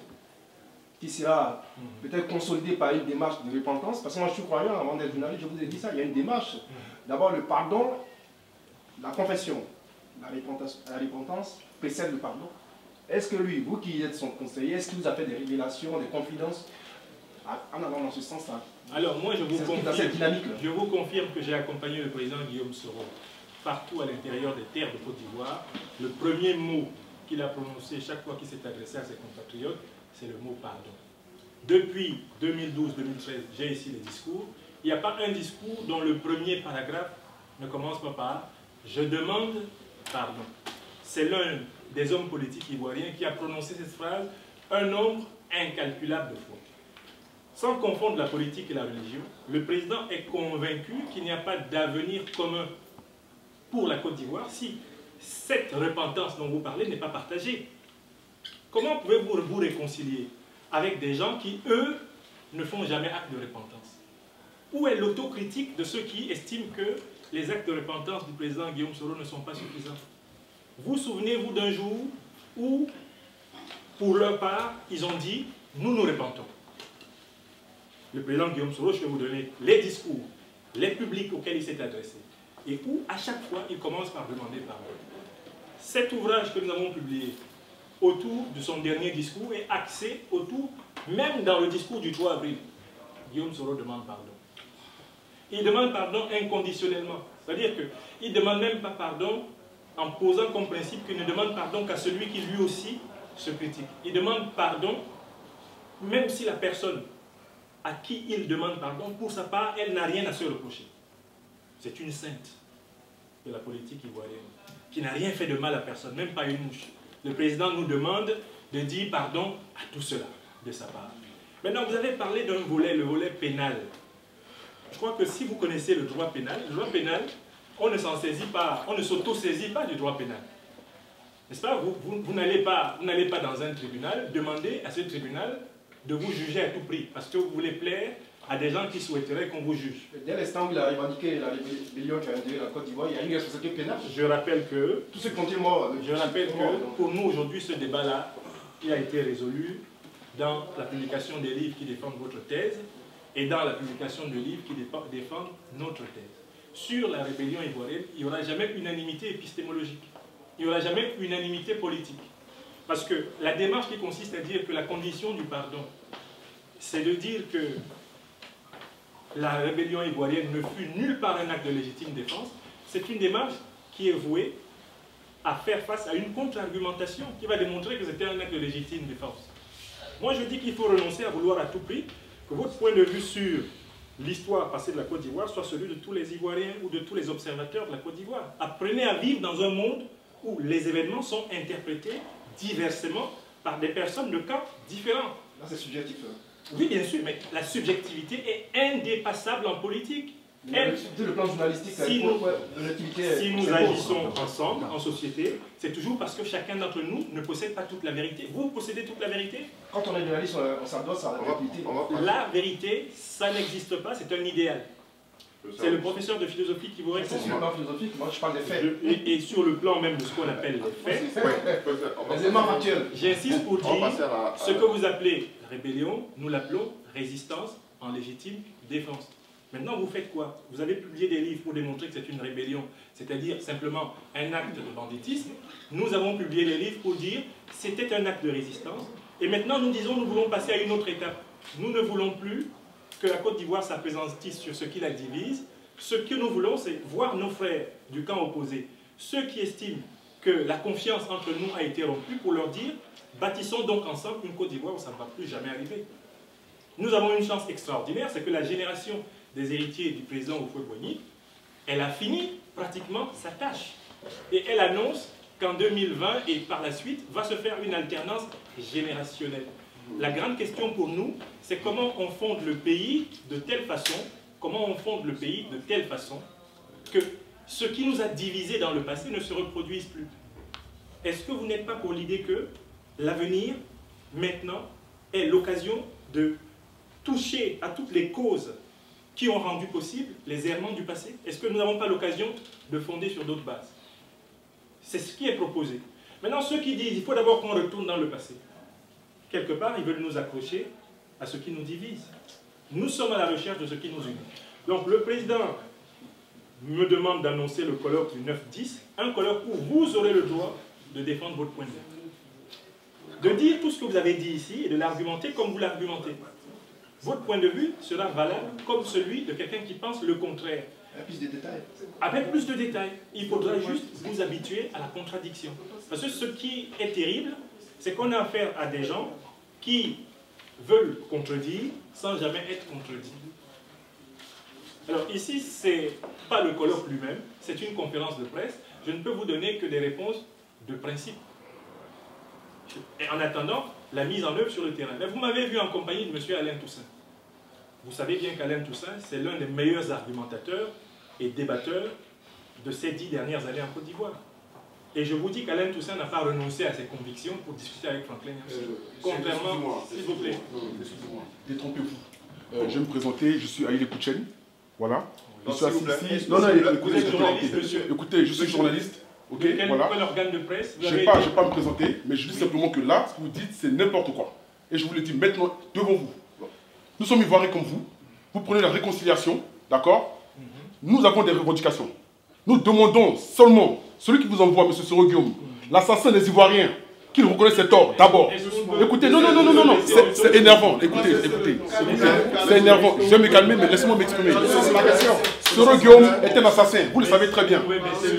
qui sera peut-être consolidée par une démarche de repentance? Parce que moi je suis croyant, avant d'être journaliste, je vous ai dit ça, il y a une démarche. D'abord le pardon, la confession, la repentance précède le pardon. Est-ce que lui, vous qui êtes son conseiller, est-ce qu'il vous a fait des révélations, des confidences en allant dans ce sens-là. Alors moi, je vous confirme que j'ai accompagné le président Guillaume Soro partout à l'intérieur des terres de Côte d'Ivoire. Le premier mot qu'il a prononcé chaque fois qu'il s'est adressé à ses compatriotes, c'est le mot pardon. Depuis 2012-2013, j'ai ici les discours. Il n'y a pas un discours dont le premier paragraphe ne commence pas par « je demande pardon ». C'est l'un des hommes politiques ivoiriens qui a prononcé cette phrase un nombre incalculable de fois. Sans confondre la politique et la religion, le président est convaincu qu'il n'y a pas d'avenir commun pour la Côte d'Ivoire si cette repentance dont vous parlez n'est pas partagée. Comment pouvez-vous vous réconcilier avec des gens qui, eux, ne font jamais acte de repentance? Où est l'autocritique de ceux qui estiment que les actes de repentance du président Guillaume Soro ne sont pas suffisants? Vous souvenez-vous d'un jour où, pour leur part, ils ont dit « nous nous repentons ». Le président Guillaume Soro, je vais vous donner les discours, les publics auxquels il s'est adressé, et où, à chaque fois, il commence par demander pardon. Cet ouvrage que nous avons publié autour de son dernier discours est axé autour, même dans le discours du 3 avril, Guillaume Soro demande pardon. Il demande pardon inconditionnellement. C'est-à-dire qu'il ne demande même pas pardon en posant comme principe qu'il ne demande pardon qu'à celui qui lui aussi se critique. Il demande pardon même si la personne à qui il demande pardon, pour sa part, elle n'a rien à se reprocher. C'est une sainte de la politique ivoirienne, qui n'a rien fait de mal à personne, même pas une mouche. Le président nous demande de dire pardon à tout cela, de sa part. Maintenant, vous avez parlé d'un volet, le volet pénal. Je crois que si vous connaissez le droit pénal, on ne s'en saisit pas, on ne s'auto-saisit pas du droit pénal. N'est-ce pas? Vous n'allez pas dans un tribunal demander à ce tribunal de vous juger à tout prix, parce que vous voulez plaire à des gens qui souhaiteraient qu'on vous juge. Dès l'instant où il a revendiqué la rébellion qui a induit la Côte d'Ivoire, il y a une responsabilité pénale. Je rappelle que... Tous ceux qui ont été morts. Je rappelle que, pour nous, aujourd'hui, ce débat-là, il a été résolu dans la publication des livres qui défendent votre thèse et dans la publication de livres qui défendent notre thèse. Sur la rébellion ivoirienne, il n'y aura jamais unanimité épistémologique. Il n'y aura jamais unanimité politique. Parce que la démarche qui consiste à dire que la condition du pardon, c'est de dire que la rébellion ivoirienne ne fut nulle part un acte de légitime défense, c'est une démarche qui est vouée à faire face à une contre-argumentation qui va démontrer que c'était un acte de légitime défense. Moi, je dis qu'il faut renoncer à vouloir à tout prix que votre point de vue sur l'histoire passée de la Côte d'Ivoire soit celui de tous les Ivoiriens ou de tous les observateurs de la Côte d'Ivoire. Apprenez à vivre dans un monde où les événements sont interprétés diversement par des personnes de camps différents. Là, c'est subjectif. Oui, bien sûr, mais la subjectivité est indépassable en politique. Sur le plan journalistique, si nous agissons ensemble, en société, c'est toujours parce que chacun d'entre nous ne possède pas toute la vérité. Vous possédez toute la vérité? Quand on est journaliste, on s'endosse à la vérité. La vérité, ça n'existe pas, c'est un idéal. C'est le professeur de philosophie qui vous répond. C'est sur le plan philosophique, moi je parle des faits. Et sur le plan même de ce qu'on appelle les faits, les éléments factuels. J'insiste pour dire, ce que vous appelez rébellion, nous l'appelons résistance en légitime défense. Maintenant, vous faites quoi? Vous avez publié des livres pour démontrer que c'est une rébellion, c'est-à-dire simplement un acte de banditisme. Nous avons publié des livres pour dire que c'était un acte de résistance. Et maintenant, nous disons nous voulons passer à une autre étape. Nous ne voulons plus que la Côte d'Ivoire s'appesantisse sur ce qui la divise. Ce que nous voulons, c'est voir nos frères du camp opposé, ceux qui estiment que la confiance entre nous a été rompue, pour leur dire, bâtissons donc ensemble une Côte d'Ivoire où ça ne va plus jamais arriver. Nous avons une chance extraordinaire, c'est que la génération des héritiers du président Houphouët-Boigny, elle a fini pratiquement sa tâche. Et elle annonce qu'en 2020 et par la suite, va se faire une alternance générationnelle. La grande question pour nous, c'est comment on fonde le pays de telle façon, que ce qui nous a divisés dans le passé ne se reproduise plus. Est-ce que vous n'êtes pas pour l'idée que l'avenir, maintenant, est l'occasion de toucher à toutes les causes qui ont rendu possible les errements du passé? Est-ce que nous n'avons pas l'occasion de fonder sur d'autres bases? C'est ce qui est proposé. Maintenant, ceux qui disent qu'il faut d'abord qu'on retourne dans le passé, quelque part, ils veulent nous accrocher à ce qui nous divise. Nous sommes à la recherche de ce qui nous unit. Donc, le président me demande d'annoncer le colloque du 9-10, un colloque où vous aurez le droit de défendre votre point de vue. De dire tout ce que vous avez dit ici et de l'argumenter comme vous l'argumentez. votre point de vue sera valable comme celui de quelqu'un qui pense le contraire. Avec plus de détails. Avec plus de détails. Il faudra juste vous habituer à la contradiction. Parce que ce qui est terrible, c'est qu'on a affaire à des gens qui veulent contredire sans jamais être contredits. Alors ici, ce n'est pas le colloque lui-même, c'est une conférence de presse. Je ne peux vous donner que des réponses de principe. Et en attendant, la mise en œuvre sur le terrain. Mais vous m'avez vu en compagnie de M. Alain Toussaint. Vous savez bien qu'Alain Toussaint, c'est l'un des meilleurs argumentateurs et débatteurs de ces 10 dernières années en Côte d'Ivoire. Et je vous dis qu'Alain Toussaint n'a pas renoncé à ses convictions pour discuter avec Franklin Nyamsi. Contrairement, s'il vous plaît. Excusez-moi, détrompez-vous. Je vais me présenter, je suis Aïlé Kouchen. Voilà. Je suis assis ici. Non, écoutez, écoutez, je suis journaliste. Ok, voilà. Quel organe de presse? Je ne vais pas me présenter, mais je dis simplement que là, ce que vous dites, c'est n'importe quoi. Et je vous le dis maintenant devant vous. Nous sommes Ivoiriens comme vous. Vous prenez la réconciliation, d'accord? Nous avons des revendications. Nous demandons seulement, celui qui vous envoie, M. Soro Guillaume, l'assassin des Ivoiriens, qu'il reconnaisse ses torts, d'abord. Écoutez, non, c'est énervant. Écoutez, c'est énervant. Je vais me calmer, mais laissez-moi m'exprimer. Soro Guillaume est un assassin, vous le savez très bien.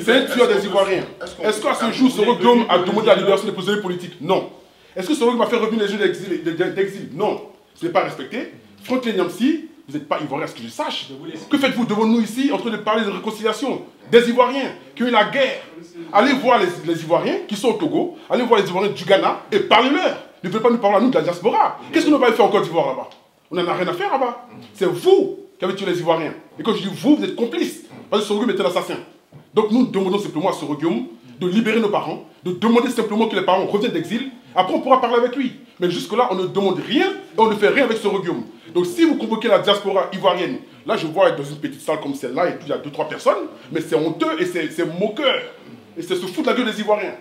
C'est un tueur des Ivoiriens. Est-ce qu'à ce jour, Soro Guillaume a demandé la libération des prisonniers politiques? Non. Est-ce que Soro Guillaume a fait revenir les jeunes d'exil? Non. Ce n'est pas respecté. Franklin Nyamsi, vous n'êtes pas Ivoirien, à ce que je sache. Que faites-vous devant nous ici, en train de parler de réconciliation des Ivoiriens qui ont eu la guerre? Allez voir les Ivoiriens qui sont au Togo, allez voir les Ivoiriens du Ghana et parlez-leur. Ne pouvez pas nous parler à nous de la diaspora. Qu'est-ce que nous avons fait en Côte d'Ivoire là-bas? On n'en a rien à faire là-bas. C'est vous qui avez tué les Ivoiriens. Et quand je dis vous, vous êtes complices. Parce que Soro Guillaume était l'assassin. Donc nous demandons simplement à Soro Guillaume de libérer nos parents, de demander simplement que les parents reviennent d'exil. Après, on pourra parler avec lui. Mais jusque-là, on ne demande rien et on ne fait rien avec Soro Guillaume. Donc si vous convoquez la diaspora ivoirienne, là je vois dans une petite salle comme celle-là, et puis il y a 2-3 personnes, mais c'est honteux et c'est moqueur. Et c'est se foutre de la gueule des Ivoiriens.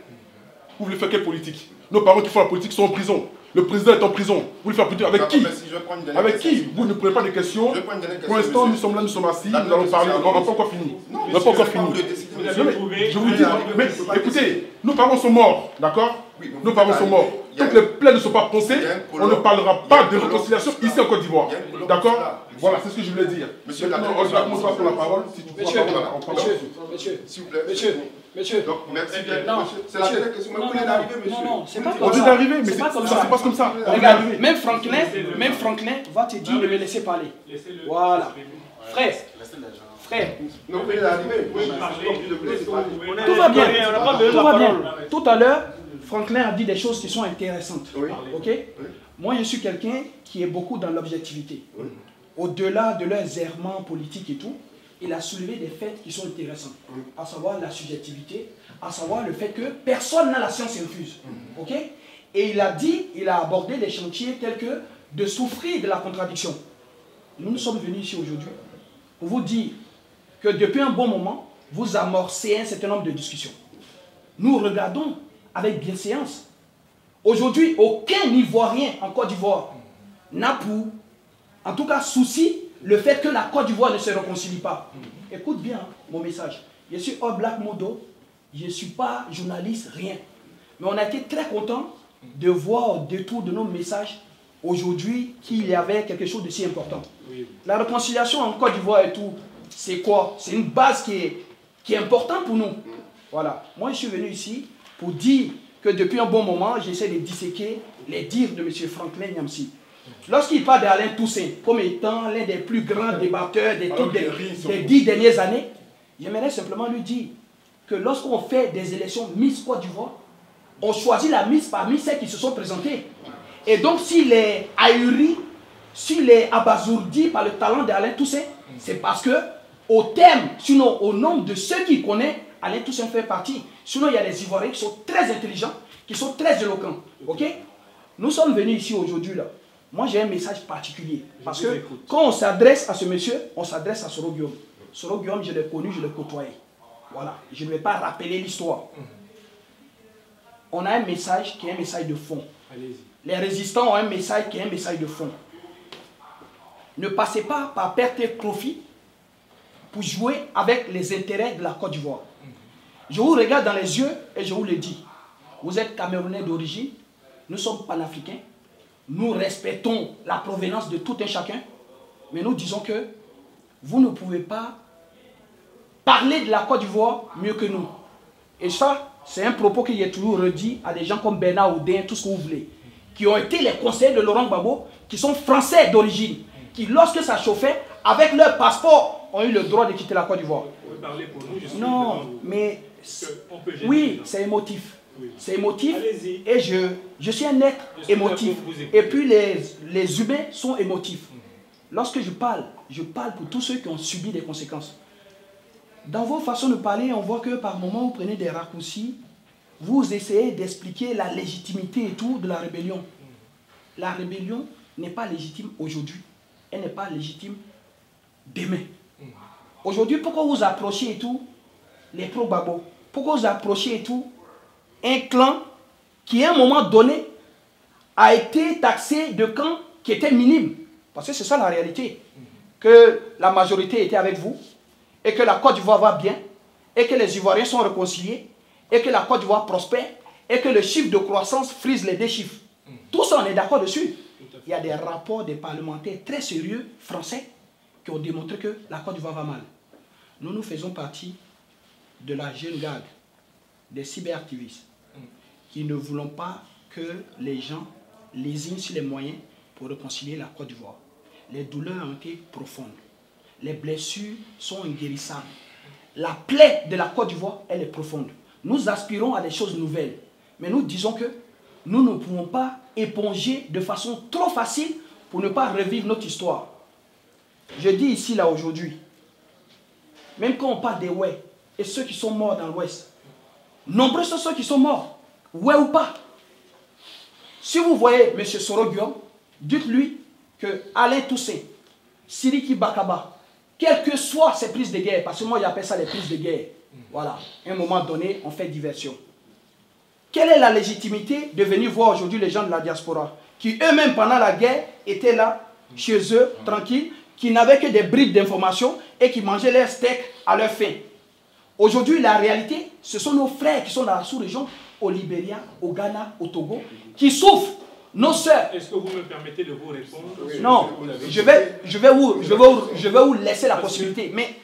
Vous voulez faire quelle politique? Nos parents qui font la politique sont en prison. Le président est en prison. Vous voulez faire politique avec qui? Avec qui? Vous ne prenez pas des questions. Pour l'instant, nous sommes là, nous sommes assis, nous allons parler. On n'a pas encore fini. On n'a pas encore fini. Je vous dis, mais écoutez, nos parents sont morts, d'accord? Nos parents sont morts. Tant que les plaies ne sont pas poncées, on ne parlera pas de réconciliation ici en Côte d'Ivoire. D'accord? Voilà, c'est ce que je voulais dire. Monsieur, on va commencer par la parole. S'il vous plaît. Monsieur. Donc, merci bien. C'est la dernière question. Vous venez d'arriver, monsieur. Non, c'est pas On comme vient ça. d'arriver, mais C'est pas comme ça ça. se passe comme ça. Regarde, même Franklin va te dire de me laisser parler. Voilà. Frère. Non, vous venez d'arriver. Tout va bien. Tout va bien. Tout à l'heure, Franklin a dit des choses qui sont intéressantes. Ok? Moi, je suis quelqu'un qui est beaucoup dans l'objectivité. Au-delà de leurs errements politiques et tout, il a soulevé des faits qui sont intéressants, à savoir la subjectivité, à savoir le fait que personne n'a la science infuse. Ok? Et il a abordé des chantiers tels que de souffrir de la contradiction. Nous sommes venus ici aujourd'hui pour vous dire que depuis un bon moment, vous amorcez un certain nombre de discussions. Nous regardons avec bienséance. Aujourd'hui, aucun Ivoirien en Côte d'Ivoire n'a pour, en tout cas, souci le fait que la Côte d'Ivoire ne se réconcilie pas. Écoute bien mon message. Je suis All Black Modo, je ne suis pas journaliste, rien. Mais on a été très content de voir au détour de nos messages aujourd'hui qu'il y avait quelque chose de si important. La réconciliation en Côte d'Ivoire et tout, c'est quoi? C'est une base qui est importante pour nous. Voilà. Moi, je suis venu ici pour dire que depuis un bon moment, j'essaie de disséquer les dires de M. Franklin Nyamsi. Lorsqu'il parle d'Alain Toussaint comme étant l'un des plus grands débatteurs des 10 dernières années, j'aimerais simplement lui dire que lorsqu'on fait des élections Miss Côte d'Ivoire, on choisit la Miss parmi celles qui se sont présentées. Et donc s'il est ahuri, s'il est abasourdi par le talent d'Alain Toussaint, c'est parce que au terme, sinon au nombre de ceux qu'il connaît, Alain Toussaint fait partie. Sinon il y a des Ivoiriens qui sont très intelligents, qui sont très éloquents. Ok? Nous sommes venus ici aujourd'hui là. Moi, j'ai un message particulier. Parce que quand on s'adresse à ce monsieur, on s'adresse à Soro Guillaume. Soro Guillaume, je l'ai connu, je l'ai côtoyé. Voilà. Je ne vais pas rappeler l'histoire. On a un message qui est un message de fond. Les résistants ont un message qui est un message de fond. Ne passez pas par perte et profit pour jouer avec les intérêts de la Côte d'Ivoire. Je vous regarde dans les yeux et je vous le dis. Vous êtes Camerounais d'origine. Nous sommes panafricains. nous respectons la provenance de tout un chacun, mais nous disons que vous ne pouvez pas parler de la Côte d'Ivoire mieux que nous. Et ça, c'est un propos qui est toujours redit à des gens comme Bernard Oudin, tout ce que vous voulez, qui ont été les conseillers de Laurent Gbagbo, qui sont français d'origine, qui lorsque ça chauffait, avec leur passeport, ont eu le droit de quitter la Côte d'Ivoire. Vous parlez pour nous, je suis non, mais oui, c'est émotif. Oui. C'est émotif et je suis un être émotif. Et puis les humains sont émotifs. Lorsque je parle pour tous ceux qui ont subi des conséquences. Dans vos façons de parler, on voit que par moments vous prenez des raccourcis, vous essayez d'expliquer la légitimité et tout de la rébellion. La rébellion n'est pas légitime aujourd'hui, elle n'est pas légitime demain. Aujourd'hui, pourquoi vous approchez et tout les pro-Gbagbo? Pourquoi vous approchez et tout un clan qui, à un moment donné, a été taxé de camps qui étaient minimes? Parce que c'est ça la réalité. Que la majorité était avec vous, et que la Côte d'Ivoire va bien, et que les Ivoiriens sont réconciliés, et que la Côte d'Ivoire prospère, et que le chiffre de croissance frise les deux chiffres. Tout ça, on est d'accord dessus. Il y a des rapports des parlementaires très sérieux, français, qui ont démontré que la Côte d'Ivoire va mal. Nous, nous faisons partie de la jeune garde des cyberactivistes qui ne voulons pas que les gens lésinent sur les moyens pour réconcilier la Côte d'Ivoire. Les douleurs ont été profondes. Les blessures sont inguérissables. La plaie de la Côte d'Ivoire, elle est profonde. Nous aspirons à des choses nouvelles. Mais nous disons que nous ne pouvons pas éponger de façon trop facile pour ne pas revivre notre histoire. Je dis ici, là, aujourd'hui, même quand on parle des Ouai et ceux qui sont morts dans l'Ouest, nombreux sont ceux qui sont morts, Ouai ou pas. Si vous voyez M. Soro Guillaume, dites-lui que Alain Toussaint, Siriki Bakaba, quelles que soient ces prises de guerre, parce que moi j'appelle ça les prises de guerre, voilà, à un moment donné, on fait diversion. Quelle est la légitimité de venir voir aujourd'hui les gens de la diaspora, qui eux-mêmes pendant la guerre étaient là, chez eux, tranquilles, qui n'avaient que des bribes d'informations et qui mangeaient leurs steaks à leur faim. Aujourd'hui, la réalité, ce sont nos frères qui sont dans la sous-région, au Libéria, au Ghana, au Togo, qui souffrent. Nos sœurs. Est-ce que vous me permettez de vous répondre? Non, je vais vous laisser la possibilité. Mais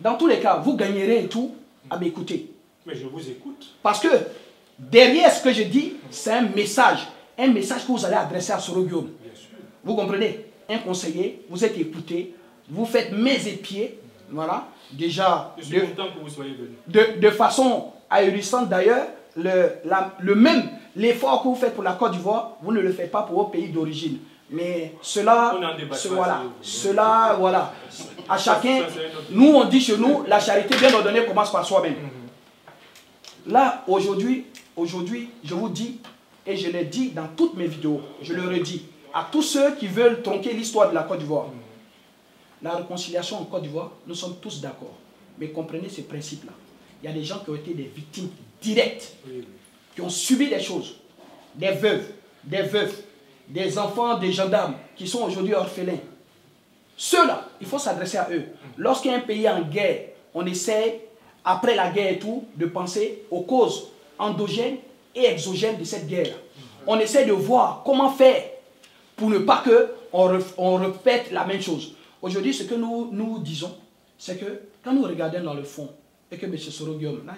dans tous les cas, vous gagnerez et tout à m'écouter. Mais je vous écoute. Parce que derrière ce que je dis, c'est un message que vous allez adresser à Soro Guillaume. Vous comprenez? Un conseiller, vous êtes écouté, vous faites mains et pieds, voilà. Déjà, je suis content que vous soyez venu. De façon ahurissante d'ailleurs, l'effort que vous faites pour la Côte d'Ivoire, vous ne le faites pas pour vos pays d'origine. Mais cela, voilà, à chacun, nous on dit chez nous, la charité bien ordonnée commence par soi-même. Là, aujourd'hui, je vous dis, et je l'ai dit dans toutes mes vidéos, je le redis, à tous ceux qui veulent tronquer l'histoire de la Côte d'Ivoire. La réconciliation en Côte d'Ivoire, nous sommes tous d'accord. Mais comprenez ce principe-là. Il y a des gens qui ont été des victimes directes, qui ont subi des choses. Des veuves, des veufs, des enfants des gendarmes qui sont aujourd'hui orphelins. Ceux-là, il faut s'adresser à eux. Lorsqu'un pays est en guerre, on essaie, après la guerre et tout, de penser aux causes endogènes et exogènes de cette guerre. On essaie de voir comment faire pour ne pas qu'on répète la même chose. Aujourd'hui, ce que nous disons, c'est que quand nous regardons dans le fond, et que M. Soro Guillaume, là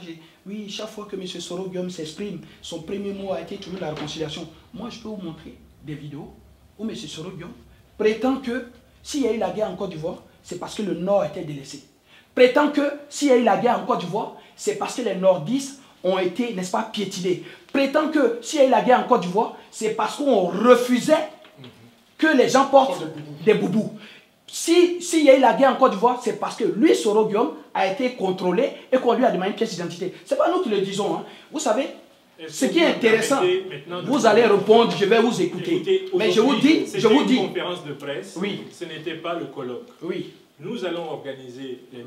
oui, chaque fois que M. Soro Guillaume s'exprime, son premier mot a été toujours la réconciliation. Moi, je peux vous montrer des vidéos où M. Soro Guillaume prétend que s'il y a eu la guerre en Côte d'Ivoire, c'est parce que le Nord était délaissé. Prétend que s'il y a eu la guerre en Côte d'Ivoire, c'est parce que les Nordistes ont été, n'est-ce pas, piétinés. Prétend que s'il y a eu la guerre en Côte d'Ivoire, c'est parce qu'on refusait que les gens portent des boubous. S'il y a eu la guerre en Côte d'Ivoire, c'est parce que lui, Soro Guillaume, a été contrôlé et qu'on lui a demandé une pièce d'identité. Ce n'est pas nous qui le disons. Hein. Vous savez, ce qui est intéressant, vous allez répondre, je vais vous écouter. Écoutez, mais je vous dis... une conférence de presse, oui. Ce n'était pas le colloque. Oui. Nous allons organiser les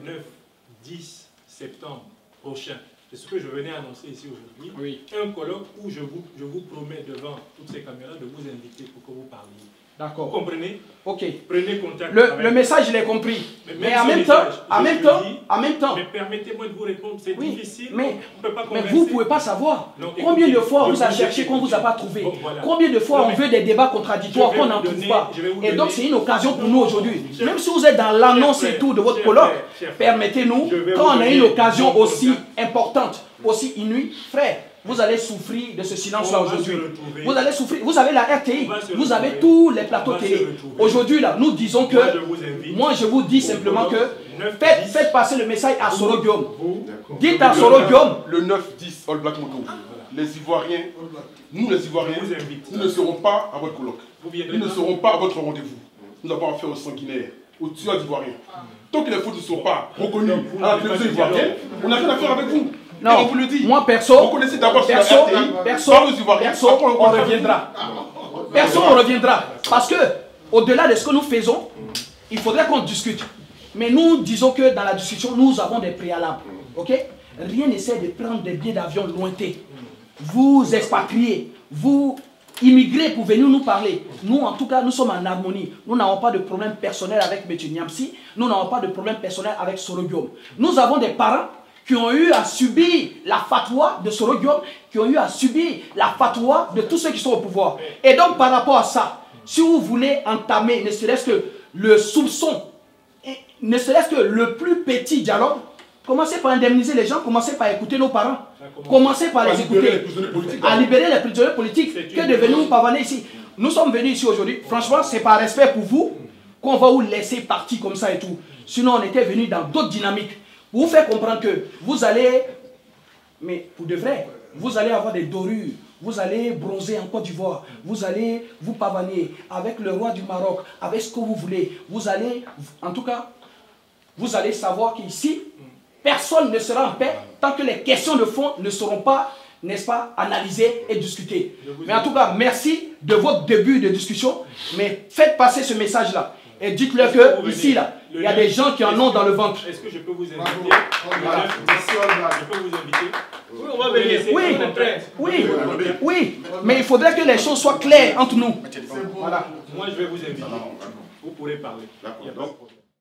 9-10 septembre prochains. C'est ce que je venais annoncer ici aujourd'hui. Oui. Un colloque où je vous promets devant toutes ces caméras de vous inviter pour que vous parliez D'accord. Vous comprenez? Ok. Prenez contact. Le message, je l'ai compris. Mais en même temps, mais permettez-moi de vous répondre, c'est difficile. Mais mais vous ne pouvez pas savoir. Combien de fois on vous a cherché qu'on ne vous a pas trouvé? Combien de fois on veut des débats contradictoires qu'on n'en trouve pas? Et donc c'est une occasion pour nous aujourd'hui. Même si vous êtes dans l'annonce et tout de votre colloque, permettez-nous, quand on a une occasion aussi importante, aussi inouïe, frère, vous allez souffrir de ce silence-là aujourd'hui. Vous allez souffrir. Vous avez la RTI, vous avez tous les plateaux télé. Aujourd'hui, là, nous disons que, moi je vous dis simplement que, faites passer le message à Soro Guillaume. Dites à Soro Guillaume. Le 9-10, All Black Moto. Les Ivoiriens, nous les Ivoiriens, nous ne serons pas à votre colloque. Nous ne serons pas à votre rendez-vous. Nous avons affaire aux sanguinaires, aux tueurs d'Ivoiriens. Tant que les fautes ne sont pas reconnues à la télévision ivoirienne, on n'a rien à faire avec vous. Non, on vous le dit. Moi perso, vous connaissez d'abord sur la RTI, on reviendra. Perso, on reviendra. Parce que, au-delà de ce que nous faisons, il faudrait qu'on discute. Mais nous disons que dans la discussion, nous avons des préalables. Ok? Rien n'essaie de prendre des billets d'avion lointains. Vous expatriez, vous immigrez pour venir nous parler. Nous, en tout cas, nous sommes en harmonie. Nous n'avons pas de problème personnel avec M. Niamsi. Nous n'avons pas de problème personnel avec Soro Guillaume. Nous avons des parents qui ont eu à subir la fatwa de Soro Guillaume, qui ont eu à subir la fatwa de tous ceux qui sont au pouvoir. Et donc, par rapport à ça, si vous voulez entamer, ne serait-ce que le soupçon, ne serait-ce que le plus petit dialogue, commencez par indemniser les gens, commencez par écouter nos parents, commencez par les écouter, à libérer les prisonniers politiques, que de venir nous pavaner ici. Nous sommes venus ici aujourd'hui, franchement, c'est par respect pour vous qu'on va vous laisser partir comme ça et tout. Sinon, on était venus dans d'autres dynamiques. Pour vous faire comprendre que vous allez, mais pour de vrai, vous allez avoir des dorures, vous allez bronzer en Côte d'Ivoire, vous allez vous pavaner avec le roi du Maroc, avec ce que vous voulez. Vous allez, en tout cas, vous allez savoir qu'ici, personne ne sera en paix tant que les questions de fond ne seront pas, n'est-ce pas, analysées et discutées. Mais en tout cas, merci de votre début de discussion, mais faites passer ce message-là. Et dites-leur que ici, là, il y a des gens qui en ont dans le ventre. Est-ce que je peux vous inviter? Je peux vous inviter? Oui, on va venir. Oui, mais il faudrait que les choses soient claires entre nous. Voilà. Moi, je vais vous inviter. Vous pourrez parler. D'accord.